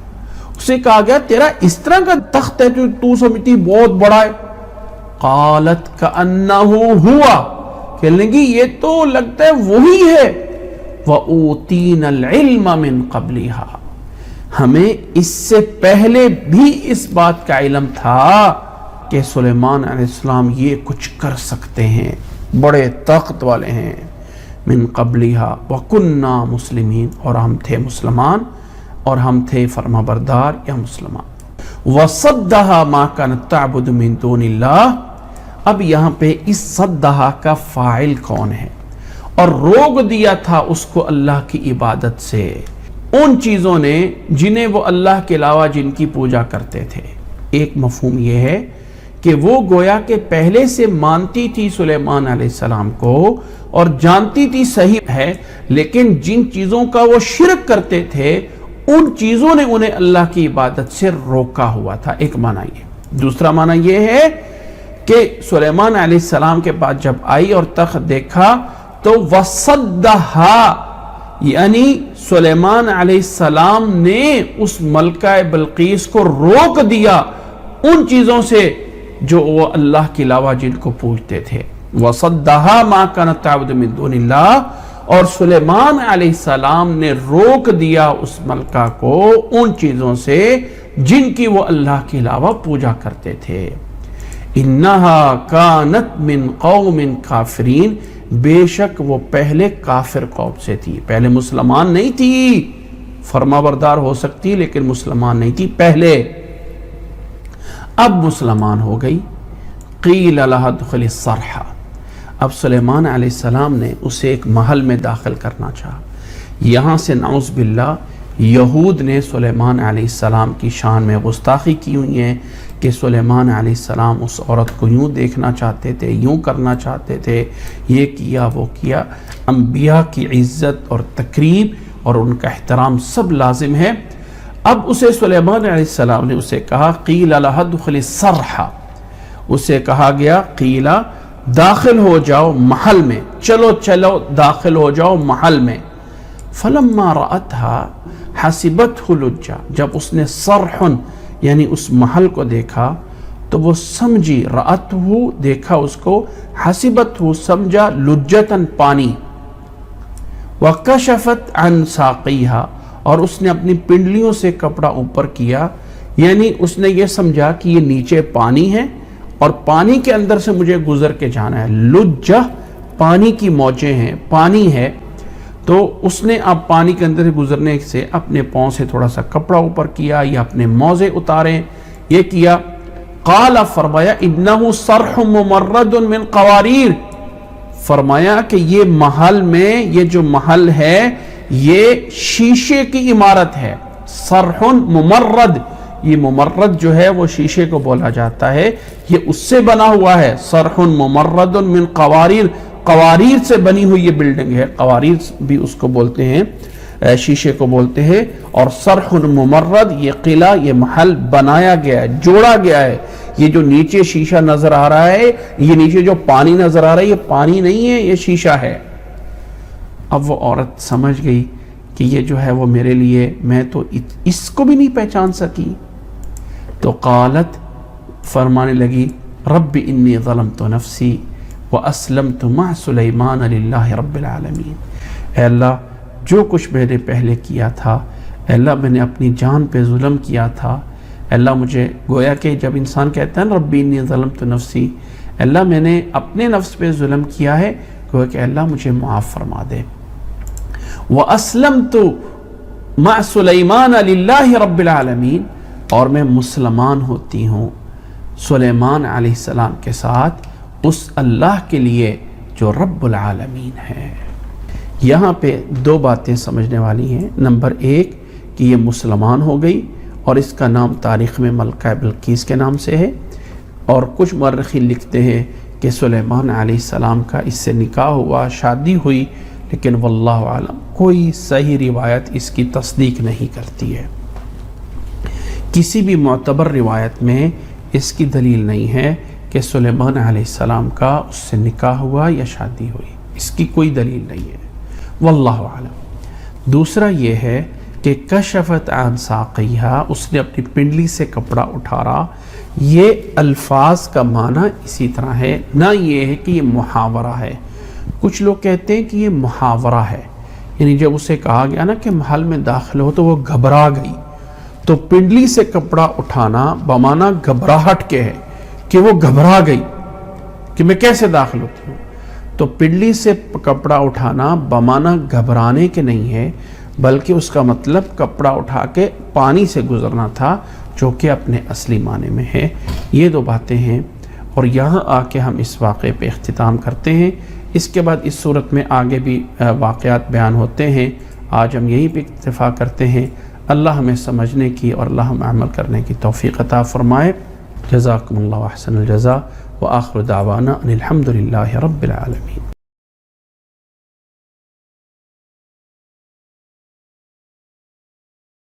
اسے کہا گیا تیرا اس طرح کا تخت ہے جو تو سمجھتی بہت بڑا ہے. قالت کأنہ ہوا، کہنے لگی یہ تو لگتا ہے وہی ہے. وَأُوتِينَ الْعِلْمَ مِنْ قَبْلِهَا، ہمیں اس سے پہلے بھی اس بات کا علم تھا کہ سلیمان علیہ السلام یہ کچھ کر سکتے ہیں، بڑے طاقت والے ہیں. من قبلها وَكُنَّا مُسْلِمِينَ، اور ہم تھے مسلمان، اور ہم تھے فرما بردار یا مسلمان. وَصَدَّهَا مَا كَانَتْ تَعْبُدُ مِن دُونِ اللَّهِ، اب یہاں پہ اس صدہا کا فاعل کون ہے؟ اور روک دیا تھا اس کو اللہ کی عبادت سے، ان چیزوں نے جنہیں وہ اللہ کے علاوہ جن کی پوجا کرتے تھے. ایک مفہوم یہ ہے کہ وہ گویا کہ پہلے سے مانتی تھی سلیمان علیہ السلام کو اور جانتی تھی صحیح ہے، لیکن جن چیزوں کا وہ شرک کرتے تھے ان چیزوں نے انہیں اللہ کی عبادت سے روکا ہوا تھا. ایک معنی یہ. دوسرا معنی یہ ہے کہ سلیمان علیہ السلام کے بعد جب آئی اور تخت دیکھا تو وَصَدَّهَا، یعنی سلیمان علیہ السلام نے اس ملکہ بلقیس کو روک دیا ان چیزوں سے جو وہ اللہ کے علاوہ جن کو پوجتے تھے. وَصَدَّهَا مَا كَانَتْ تَعْبُدُ مِن دُونِ اللَّهِ، اور سلیمان علیہ السلام نے روک دیا اس ملکہ کو ان چیزوں سے جن کی وہ اللہ کے علاوہ پوجا کرتے تھے. انہا کانت من قوم کافرین، بے شک وہ پہلے کافر قوم سے تھی، پہلے مسلمان نہیں تھی، فرما بردار ہو سکتی لیکن مسلمان نہیں تھی پہلے، اب مسلمان ہو گئی۔ قیل لها ادخل الصرح، اب سلیمان علیہ السلام نے اسے ایک محل میں داخل کرنا چاہا۔ یہاں سے نعوذ باللہ یہود نے سلیمان علیہ السلام کی شان میں گستاخی کی ہوئی ہے کہ سلیمان علیہ السلام اس عورت کو یوں دیکھنا چاہتے تھے، یوں کرنا چاہتے تھے، یہ کیا وہ کیا۔ انبیاء کی عزت اور تکریم اور ان کا احترام سب لازم ہے۔ اب اسے سلیمان علیہ السلام نے اسے کہا قیل لها ادخل الصرح، اسے کہا گیا قیل داخل ہو جاؤ محل میں، چلو داخل ہو جاؤ محل میں۔ فلما رأتها حسبته لجا، جب اس نے صرح یعنی اس محل کو دیکھا تو وہ سمجھی، رأته دیکھا اس کو، حسبته سمجھا، لجتاً پانی، وکشفت عن ساقیها اور اس نے اپنی پنڈلیوں سے کپڑا اوپر کیا، یعنی اس نے یہ سمجھا کہ یہ نیچے پانی ہے اور پانی کے اندر سے مجھے گزر کے جانا ہے۔ لجہ پانی کی موجیں ہیں، پانی ہے، تو اس نے اب پانی کے اندر سے گزرنے سے اپنے پاؤں سے تھوڑا سا کپڑا اوپر کیا یا اپنے موزے اتارے، یہ کیا۔ قال فرمایا انہ صرح ممرد من قواریر، فرمایا کہ یہ محل میں، یہ جو محل ہے یہ شیشے کی عمارت ہے۔ صرح ممرد، یہ ممرد جو ہے وہ شیشے کو بولا جاتا ہے، یہ اس سے بنا ہوا ہے۔ صرح ممرد من قواریر، قواریر سے بنی ہوئی یہ بلڈنگ ہے، قواریر بھی اس کو بولتے ہیں، شیشے کو بولتے ہیں۔ اور صرح ممرد، یہ قلعہ، یہ محل بنایا گیا ہے، جوڑا گیا ہے۔ یہ جو نیچے شیشہ نظر آ رہا ہے، یہ نیچے جو پانی نظر آ رہا ہے، یہ پانی نہیں ہے، یہ شیشہ ہے۔ اب وہ عورت سمجھ گئی کہ یہ جو ہے وہ میرے لیے، میں تو اس کو بھی نہیں پہچان سکی، تو قالت، فرمانے لگی رب انی ظلمت نفسی واسلمت مع سلیمان للہ رب العالمین، اے اللہ جو کچھ میں نے پہلے کیا تھا، اے اللہ میں نے اپنی جان پہ ظلم کیا تھا، اے اللہ مجھے، گویا کہ جب انسان کہتا ہے نا رب انی ظلمت نفسی، اے اللہ میں نے اپنے نفس پہ ظلم کیا ہے، گویا کہ اللہ مجھے معاف فرما دے۔ وَأَسْلَمْتُ مَعَ سُلَيْمَانَ لِلَّهِ رَبِّ الْعَالَمِينَ، اور میں مسلمان ہوتی ہوں سلیمان علیہ السلام کے ساتھ اس اللہ کے لیے جو رب العالمین ہے۔ یہاں پہ دو باتیں سمجھنے والی ہیں۔ نمبر ایک کہ یہ مسلمان ہو گئی اور اس کا نام تاریخ میں ملکہ بلقیس کے نام سے ہے، اور کچھ مورخین لکھتے ہیں کہ سلیمان علیہ السلام کا اس سے نکاح ہوا، شادی ہوئی، لیکن واللہ عالم کوئی صحیح روایت اس کی تصدیق نہیں کرتی ہے۔ کسی بھی معتبر روایت میں اس کی دلیل نہیں ہے کہ سلیمان علیہ السلام کا اس سے نکاح ہوا یا شادی ہوئی، اس کی کوئی دلیل نہیں ہے، واللہ عالم۔ دوسرا یہ ہے کہ کشفت عن ساقیہا، اس نے اپنی پنڈلی سے کپڑا اٹھارا، یہ الفاظ کا معنی اسی طرح ہے، نہ یہ ہے کہ یہ محاورہ ہے۔ کچھ لوگ کہتے ہیں کہ یہ محاورہ ہے، یعنی جب اسے کہا گیا نا کہ محل میں داخل ہو تو وہ گھبرا گئی، تو پنڈلی سے کپڑا اٹھانا بمانا گھبراہٹ کے ہے کہ وہ گھبرا گئی کہ میں کیسے داخل ہوتی ہوں، تو پنڈلی سے کپڑا اٹھانا بمانا گھبرانے کے نہیں ہے، بلکہ اس کا مطلب کپڑا اٹھا کے پانی سے گزرنا تھا، جو کہ اپنے اصلی معنی میں ہے۔ یہ دو باتیں ہیں، اور یہاں آ کے ہم اس واقعے پہ اختتام کرتے ہیں۔ اس کے بعد اس صورت میں آگے بھی واقعات بیان ہوتے ہیں، آج ہم یہیں پہ اکتفا کرتے ہیں۔ اللہ ہمیں سمجھنے کی اور اللہ ہمیں عمل کرنے کی توفیق عطا فرمائے۔ جزاکم اللہ احسن الجزاء، وآخر دعوانا ان الحمد للہ رب العالمین۔